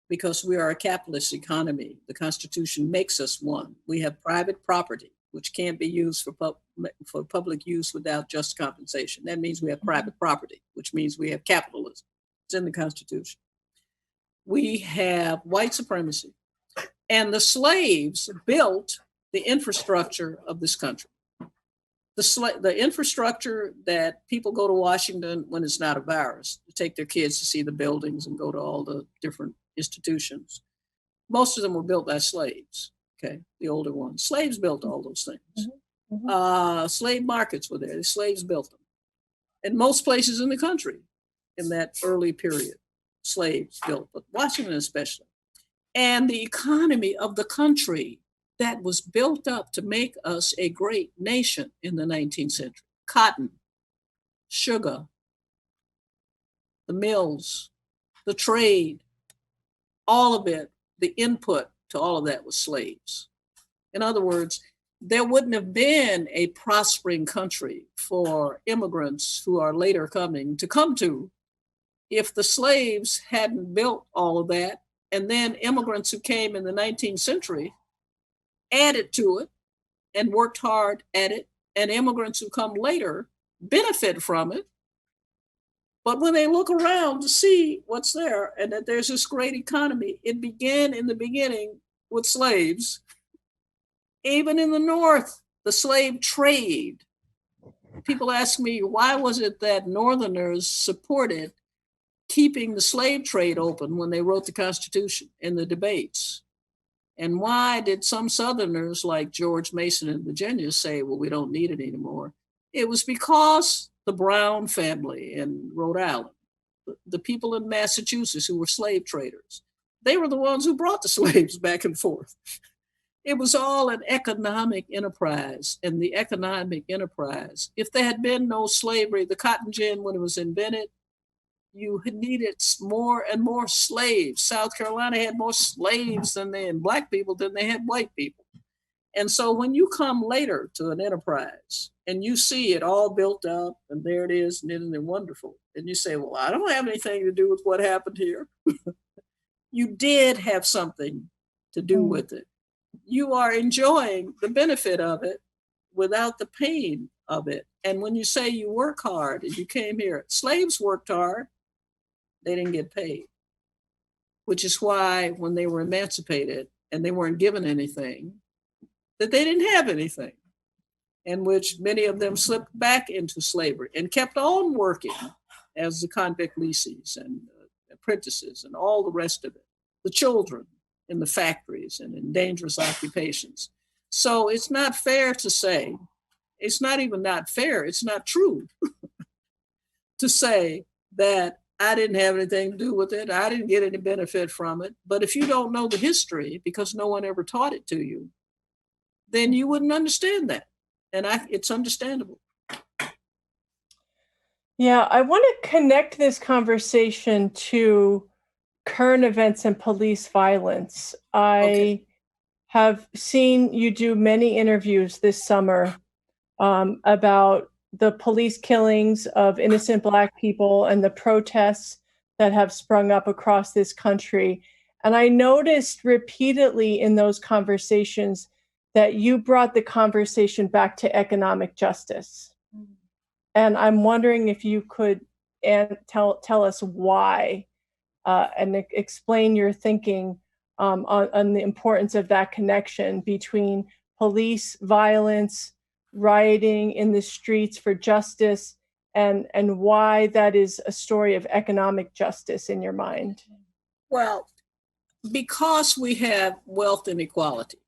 because we are a capitalist economy, the Constitution makes us one. We have private property, which can't be used for public use without just compensation. That means we have private property, which means we have capitalism. It's in the Constitution. We have white supremacy. And the slaves built the infrastructure of this country. The infrastructure that people go to Washington when it's not a virus, to take their kids to see the buildings and go to all the different institutions. Most of them were built by slaves, okay, the older ones. Slaves built all those things. Slave markets were there. The slaves built them. In most places in the country in that early period, slaves built, but Washington especially. And the economy of the country that was built up to make us a great nation in the 19th century. Cotton, sugar, the mills, the trade, all of it, the input to all of that was slaves. In other words, there wouldn't have been a prospering country for immigrants who are later coming to come to if the slaves hadn't built all of that. And then immigrants who came in the 19th century added to it and worked hard at it. And immigrants who come later benefit from it. But when they look around to see what's there and that there's this great economy, it began in the beginning with slaves. Even in the North, the slave trade. People ask me, why was it that Northerners supported keeping the slave trade open when they wrote the Constitution in the debates? And why did some Southerners like George Mason in Virginia say, well, we don't need it anymore? It was because the Brown family in Rhode Island, the people in Massachusetts who were slave traders, they were the ones who brought the slaves back and forth. It was all an economic enterprise. And the economic enterprise, if there had been no slavery, the cotton gin, when it was invented, you needed more and more slaves. South Carolina had more slaves and black people than they had white people. And so when you come later to an enterprise and you see it all built up and there it is, and isn't it wonderful? And you say, well, I don't have anything to do with what happened here. You did have something to do with it. You are enjoying the benefit of it without the pain of it. And when you say you work hard and you came here, slaves worked hard, they didn't get paid, which is why when they were emancipated and they weren't given anything, that they didn't have anything, and which many of them slipped back into slavery and kept on working as the convict leases and apprentices and all the rest of it, the children in the factories and in dangerous occupations. So it's not fair to say, it's not even not fair, it's not true to say that I didn't have anything to do with it. I didn't get any benefit from it. But if you don't know the history because no one ever taught it to you, then you wouldn't understand that. And it's understandable. Yeah, I want to connect this conversation to current events and police violence. I have seen you do many interviews this summer about the police killings of innocent Black people and the protests that have sprung up across this country. And I noticed repeatedly in those conversations that you brought the conversation back to economic justice. And I'm wondering if you could tell us why and explain your thinking on the importance of that connection between police violence, rioting in the streets for justice, and why that is a story of economic justice in your mind. Well, because we have wealth inequality.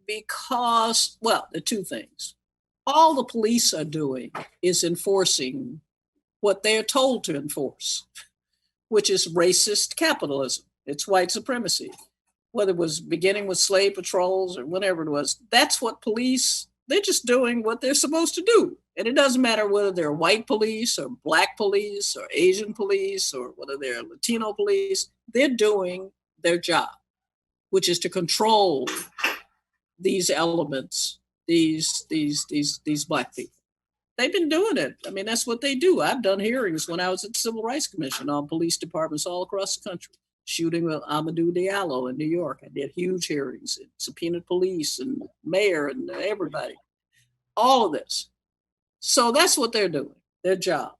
Because, well, the two things. All the police are doing is enforcing what they're told to enforce, which is racist capitalism. It's white supremacy. Whether it was beginning with slave patrols or whatever it was, that's what police, they're just doing what they're supposed to do. And it doesn't matter whether they're white police or black police or Asian police or whether they're Latino police, they're doing their job, which is to control these elements, these Black people. They've been doing it. I mean, that's what they do. I've done hearings when I was at the Civil Rights Commission on police departments all across the country. Shooting with Amadou Diallo in New York. I did huge hearings, subpoenaed police and mayor and everybody. All of this. So that's what they're doing, their job.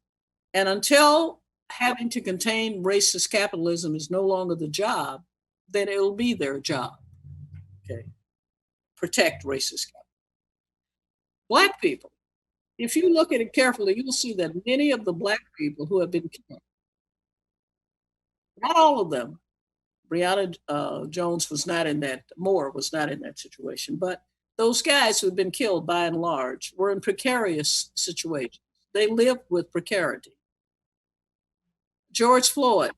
And until having to contain racist capitalism is no longer the job, then it will be their job. Okay. Protect racist capitalism. Black people, if you look at it carefully, you will see that many of the Black people who have been killed, not all of them, Breonna Jones was not in that, Moore was not in that situation, but those guys who have been killed by and large were in precarious situations. They lived with precarity. George Floyd,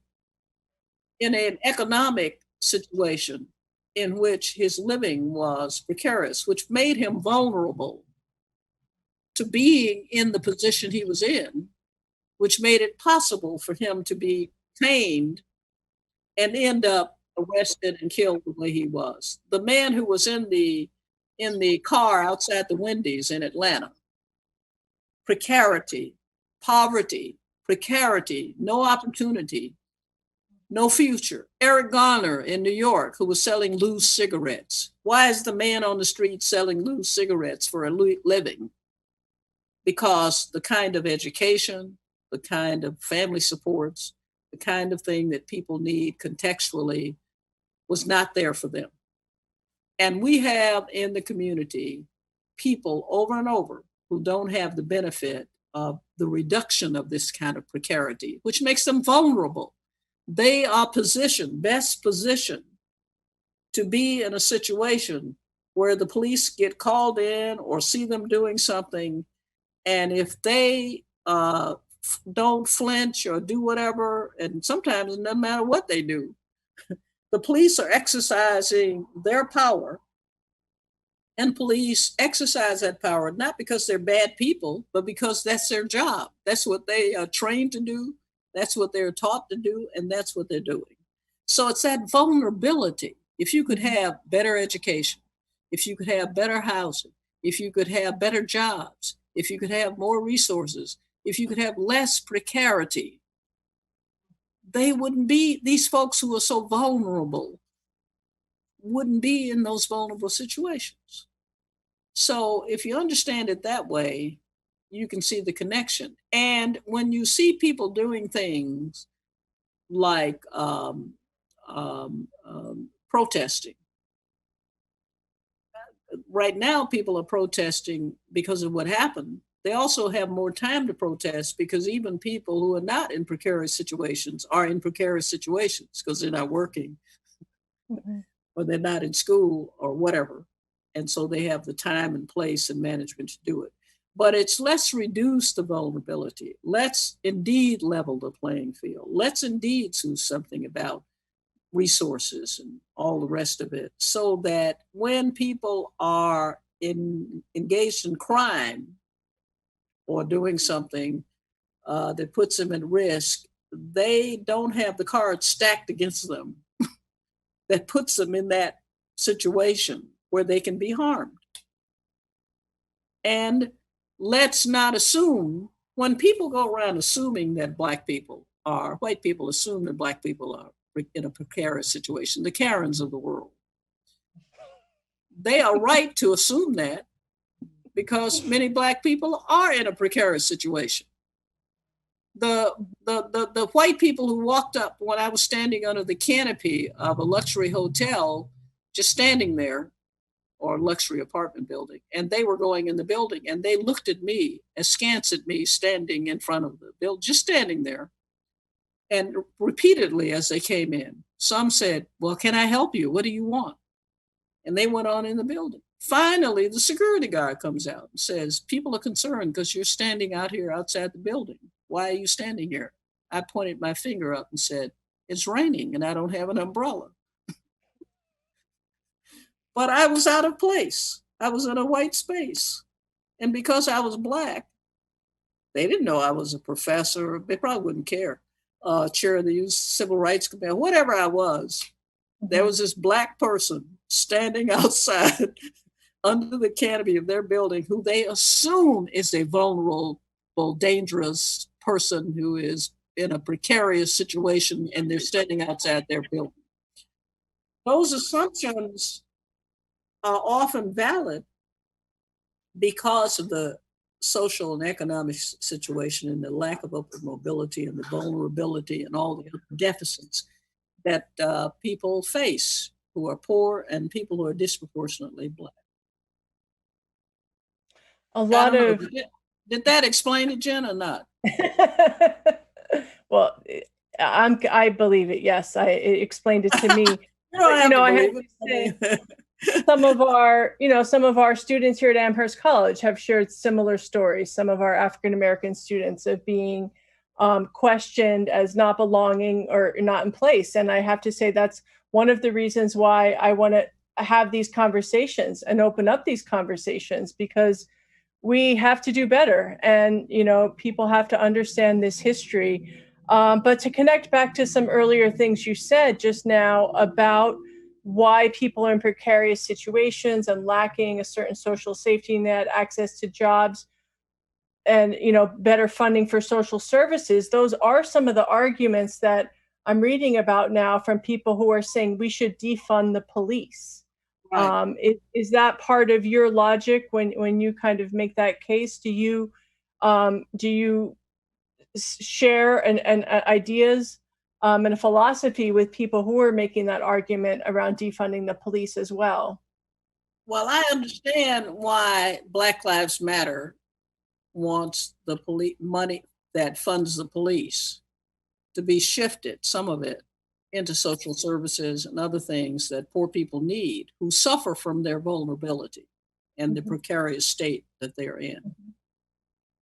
in an economic situation in which his living was precarious, which made him vulnerable to being in the position he was in, which made it possible for him to be tamed and end up arrested and killed the way he was. The man who was in the car outside the Wendy's in Atlanta, precarity, poverty, precarity, no opportunity, no future. Eric Garner in New York, who was selling loose cigarettes. Why is the man on the street selling loose cigarettes for a living? Because the kind of education, the kind of family supports, the kind of thing that people need contextually was not there for them. And we have in the community people over and over who don't have the benefit of the reduction of this kind of precarity, which makes them vulnerable. They are best positioned to be in a situation where the police get called in or see them doing something. And if they don't flinch or do whatever, and sometimes it doesn't matter what they do, the police are exercising their power, and police exercise that power not because they're bad people, but because that's their job. That's what they are trained to do. That's what they're taught to do, and that's what they're doing. So it's that vulnerability. If you could have better education, if you could have better housing, if you could have better jobs, if you could have more resources, if you could have less precarity, they wouldn't be, these folks who are so vulnerable wouldn't be in those vulnerable situations. So if you understand it that way, you can see the connection. And when you see people doing things like protesting, right now people are protesting because of what happened. They also have more time to protest because even people who are not in precarious situations are in precarious situations because they're not working or they're not in school or whatever. And so they have the time and place and management to do it. But it's let's reduce the vulnerability. Let's indeed level the playing field. Let's indeed do something about resources and all the rest of it so that when people are engaged in crime or doing something that puts them at risk, they don't have the cards stacked against them that puts them in that situation where they can be harmed. And let's not assume, when people go around assuming that white people assume that Black people are in a precarious situation, the Karens of the world. They are right to assume that because many Black people are in a precarious situation. The white people who walked up when I was standing under the canopy of a luxury hotel, just standing there, or luxury apartment building, and they were going in the building, and they looked at me, askance at me, standing in front of the building, just standing there. And repeatedly as they came in, some said, "Well, can I help you? What do you want?" And they went on in the building. Finally, the security guard comes out and says, "People are concerned because you're standing out here outside the building. Why are you standing here? I pointed my finger up and said, it's raining and I don't have an umbrella. But I was out of place. I was in a white space. And because I was Black, they didn't know I was a professor. They probably wouldn't care. Chair of the Youth Civil Rights Committee, whatever I was. There was this Black person standing outside under the canopy of their building who they assume is a vulnerable, dangerous person who is in a precarious situation, and they're standing outside their building. Those assumptions are often valid because of the social and economic situation and the lack of upward mobility and the vulnerability and all the deficits that people face who are poor and people who are disproportionately Black. A lot of did that explain it, Jen, or not? well, I believe it. Yes, it explained it to me. I have to say, some of our students here at Amherst College have shared similar stories. Some of our African American students of being questioned as not belonging or not in place. And I have to say that's one of the reasons why I want to have these conversations and open up these conversations, because we have to do better. And, people have to understand this history. But to connect back to some earlier things you said just now about why people are in precarious situations and lacking a certain social safety net, access to jobs, and better funding for social services, those are some of the arguments that I'm reading about now from people who are saying we should defund the police. Right. Is that part of your logic when you kind of make that case? Do you share and ideas and a philosophy with people who are making that argument around defunding the police as well? Well, I understand why Black Lives Matter wants the money that funds the police to be shifted, some of it, into social services and other things that poor people need who suffer from their vulnerability and the precarious state that they're in.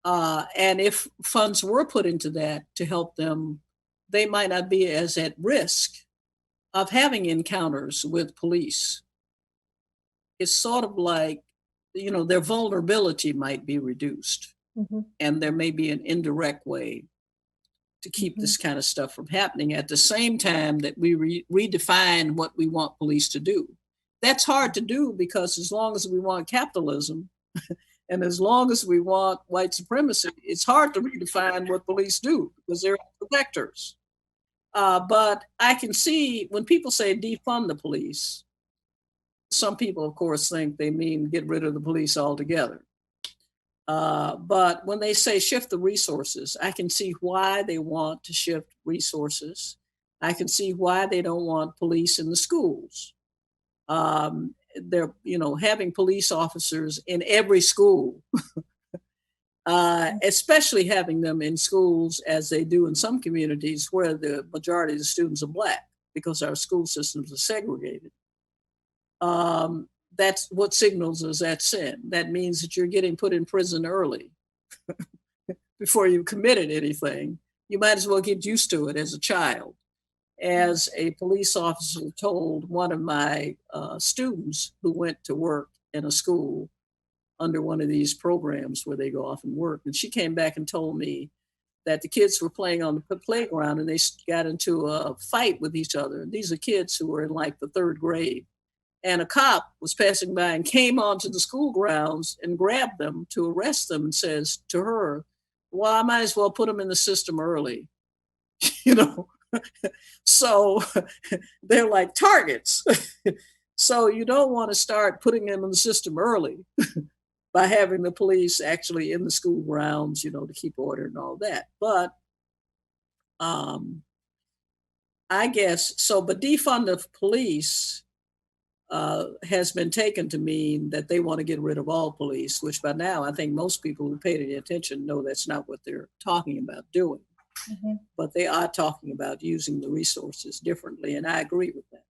And if funds were put into that to help them, they might not be as at risk of having encounters with police. It's sort of like, their vulnerability might be reduced. And there may be an indirect way to keep this kind of stuff from happening at the same time that we redefine what we want police to do. That's hard to do because as long as we want capitalism and as long as we want white supremacy, it's hard to redefine what police do because they're protectors. But I can see when people say defund the police, some people, of course, think they mean get rid of the police altogether. But when they say shift the resources, I can see why they want to shift resources. I can see why they don't want police in the schools. They're, having police officers in every school, especially having them in schools as they do in some communities where the majority of the students are Black because our school systems are segregated. That's what signals is that sin. That means that you're getting put in prison early before you committed anything. You might as well get used to it as a child. As a police officer told one of my students who went to work in a school under one of these programs where they go off and work, and she came back and told me that the kids were playing on the playground and they got into a fight with each other. And these are kids who were in like the 3rd grade. And a cop was passing by and came onto the school grounds and grabbed them to arrest them and says to her, well, I might as well put them in the system early, So they're like targets. So you don't want to start putting them in the system early by having the police actually in the school grounds, to keep order and all that. But I guess so, but defund the police has been taken to mean that they want to get rid of all police, which by now I think most people who paid any attention know that's not what they're talking about doing. But they are talking about using the resources differently, and I agree with that.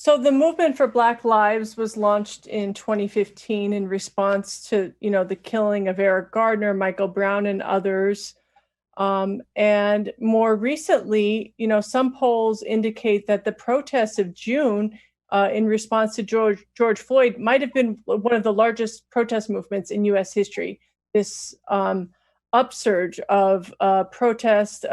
So the movement for Black Lives was launched in 2015 in response to, the killing of Eric Gardner, Michael Brown, and others. And more recently, some polls indicate that the protests of June in response to George Floyd might have been one of the largest protest movements in U.S. history. This upsurge of protest.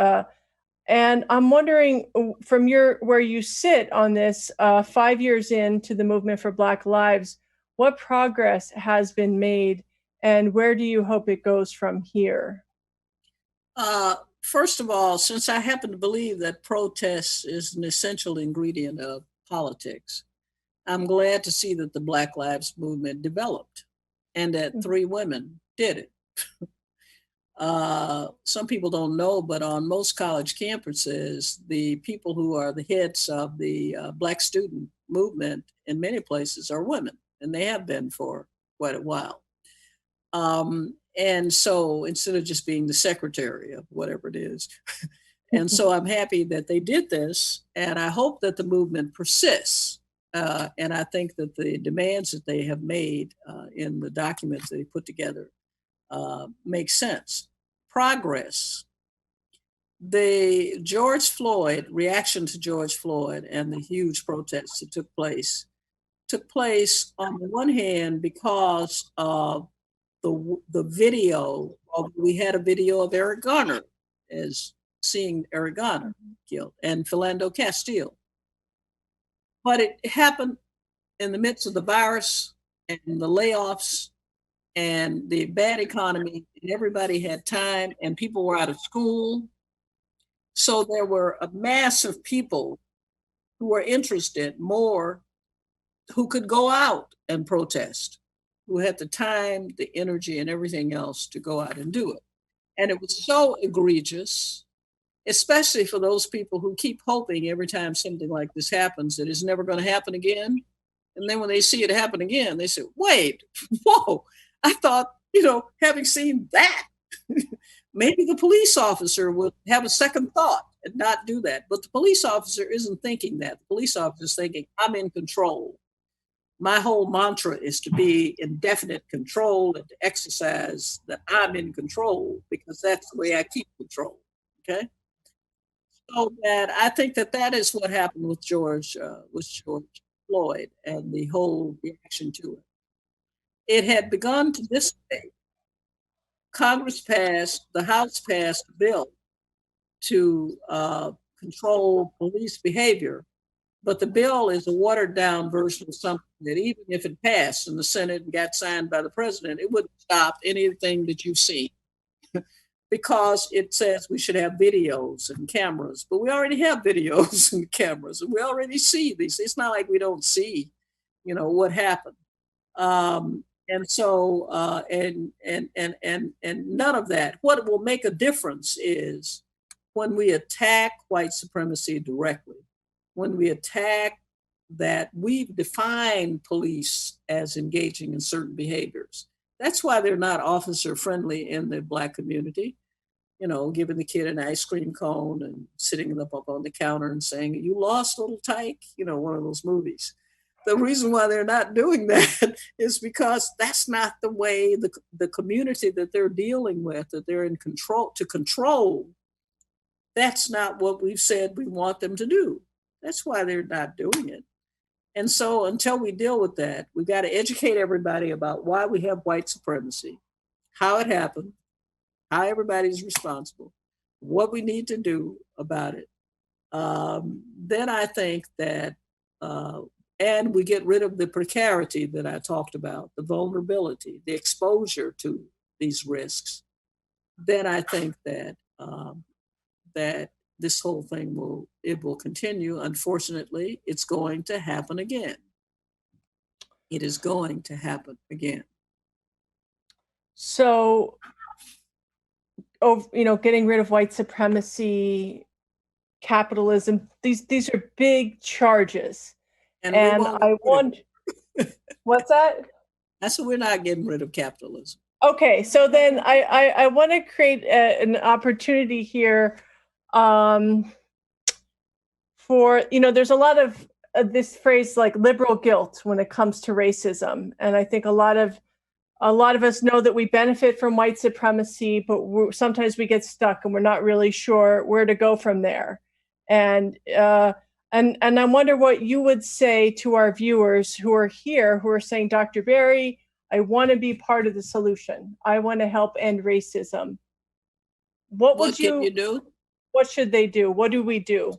And I'm wondering, from where you sit on this, 5 years into the movement for Black Lives, what progress has been made, and where do you hope it goes from here? First of all, since I happen to believe that protest is an essential ingredient of politics, I'm glad to see that the Black Lives Movement developed and that 3 women did it. Some people don't know, but on most college campuses, the people who are the heads of the Black student movement in many places are women, and they have been for quite a while. And so instead of just being the secretary of whatever it is, and so I'm happy that they did this, and I hope that the movement persists. And I think that the demands that they have made in the documents they put together make sense. Progress. The reaction to George Floyd and the huge protests that took place on the one hand because of the video. We had a video of Eric Garner seeing Eric Garner killed and Philando Castile. But it happened in the midst of the virus and the layoffs and the bad economy, and everybody had time and people were out of school. So there were a mass of people who were interested more, who could go out and protest, who had the time, the energy, and everything else to go out and do it. And it was so egregious, especially for those people who keep hoping every time something like this happens that it's never going to happen again. And then when they see it happen again, they say, wait, whoa, I thought, having seen that, maybe the police officer would have a second thought and not do that. But the police officer isn't thinking that. The police officer is thinking, I'm in control. My whole mantra is to be in definite control and to exercise that I'm in control, because that's the way I keep control. Okay. So that I think that is what happened with George Floyd and the whole reaction to it. It had begun to dissipate. The House passed a bill to control police behavior, but the bill is a watered down version of something that even if it passed in the Senate and got signed by the president, it wouldn't stop anything that you've seen. Because it says we should have videos and cameras, but we already have videos and cameras, and we already see these. It's not like we don't see, what happened. And so, and none of that. What will make a difference is when we attack white supremacy directly, when we attack that we've defined police as engaging in certain behaviors. That's why they're not officer friendly in the Black community, giving the kid an ice cream cone and sitting up on the counter and saying, you lost, little tyke, one of those movies. The reason why they're not doing that is because that's not the way the community that they're dealing with, that they're in control, that's not what we've said we want them to do. That's why they're not doing it. And so until we deal with that, we've got to educate everybody about why we have white supremacy, how it happened, how everybody's responsible, what we need to do about it. Then I think that, and we get rid of the precarity that I talked about, the vulnerability, the exposure to these risks. Then I think that that this whole thing will continue. Unfortunately, it's going to happen again. It is going to happen again. So, getting rid of white supremacy, capitalism, these are big charges. And I wonder, what's that? I said we're not getting rid of capitalism. Okay, so then I want to create an opportunity here for, there's a lot of this phrase like liberal guilt when it comes to racism, and I think a lot of us know that we benefit from white supremacy, but sometimes we get stuck and we're not really sure where to go from there. And I wonder what you would say to our viewers who are here, who are saying, Dr. Berry, I want to be part of the solution. I want to help end racism. What can you do? What should they do? What do we do?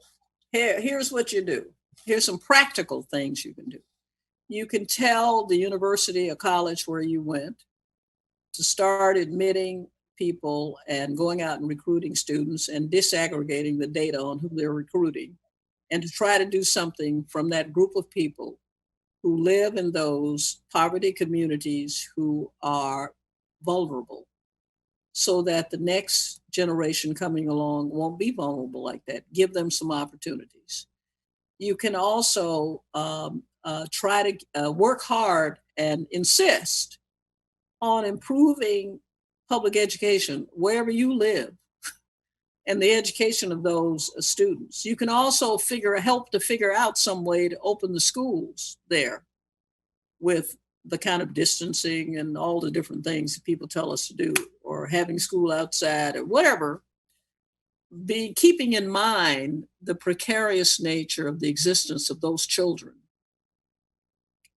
Here's what you do. Here's some practical things you can do. You can tell the university or college where you went to start admitting people and going out and recruiting students and disaggregating the data on who they're recruiting, and to try to do something from that group of people who live in those poverty communities who are vulnerable, so that the next generation coming along won't be vulnerable like that. Give them some opportunities. You can also try to work hard and insist on improving public education wherever you live and the education of those students. You can also help to figure out some way to open the schools there with the kind of distancing and all the different things that people tell us to do, or having school outside or whatever. Be keeping in mind the precarious nature of the existence of those children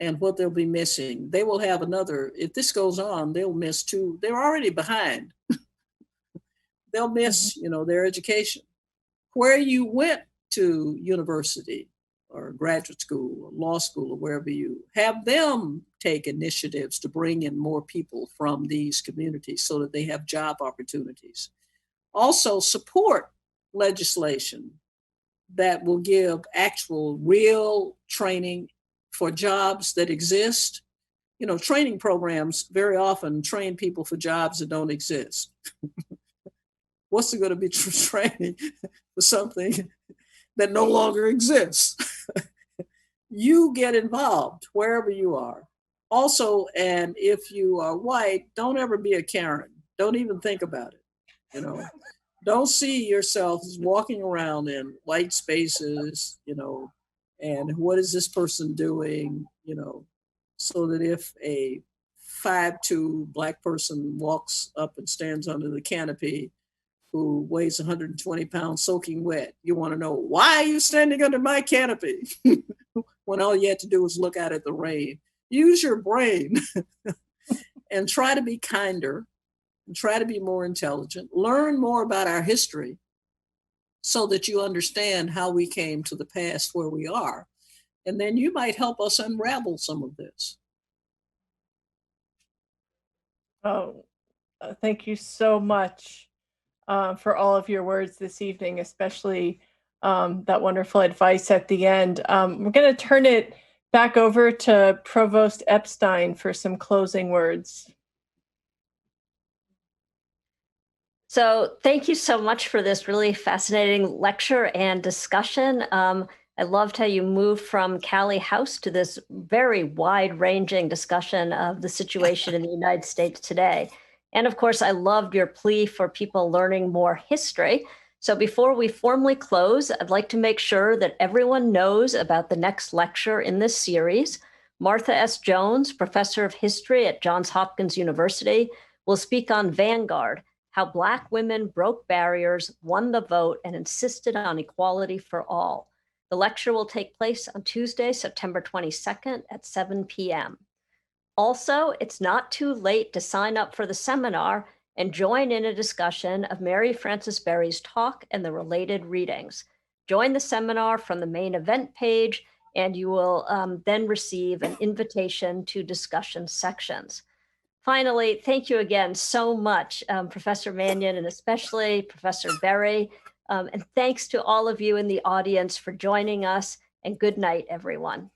and what they'll be missing. They will have if this goes on, they'll miss two. They're already behind. They'll miss, their education. Where you went to university or graduate school or law school or wherever you have them take initiatives to bring in more people from these communities so that they have job opportunities. Also support legislation that will give actual real training for jobs that exist. Training programs very often train people for jobs that don't exist. What's going to be training for something that no longer exists? You get involved wherever you are. Also, and if you are white, don't ever be a Karen. Don't even think about it. Don't see yourself as walking around in white spaces, and what is this person doing, so that if a 5'2" Black person walks up and stands under the canopy who weighs 120 pounds soaking wet, you want to know, why are you standing under my canopy? When all you had to do was look out at the rain. Use your brain and try to be kinder and try to be more intelligent. Learn more about our history so that you understand how we came to the past where we are. And then you might help us unravel some of this. Oh, thank you so much for all of your words this evening, especially that wonderful advice at the end. We're going to turn it back over to Provost Epstein for some closing words. So thank you so much for this really fascinating lecture and discussion. I loved how you moved from Callie House to this very wide-ranging discussion of the situation in the United States today. And of course, I loved your plea for people learning more history. So before we formally close, I'd like to make sure that everyone knows about the next lecture in this series. Martha S. Jones, professor of history at Johns Hopkins University, will speak on Vanguard, how Black women broke barriers, won the vote, and insisted on equality for all. The lecture will take place on Tuesday, September 22nd at 7 p.m. Also, it's not too late to sign up for the seminar and join in a discussion of Mary Frances Berry's talk and the related readings. Join the seminar from the main event page, and you will then receive an invitation to discussion sections. Finally, thank you again so much, Professor Manion, and especially Professor Berry. And thanks to all of you in the audience for joining us, and good night, everyone.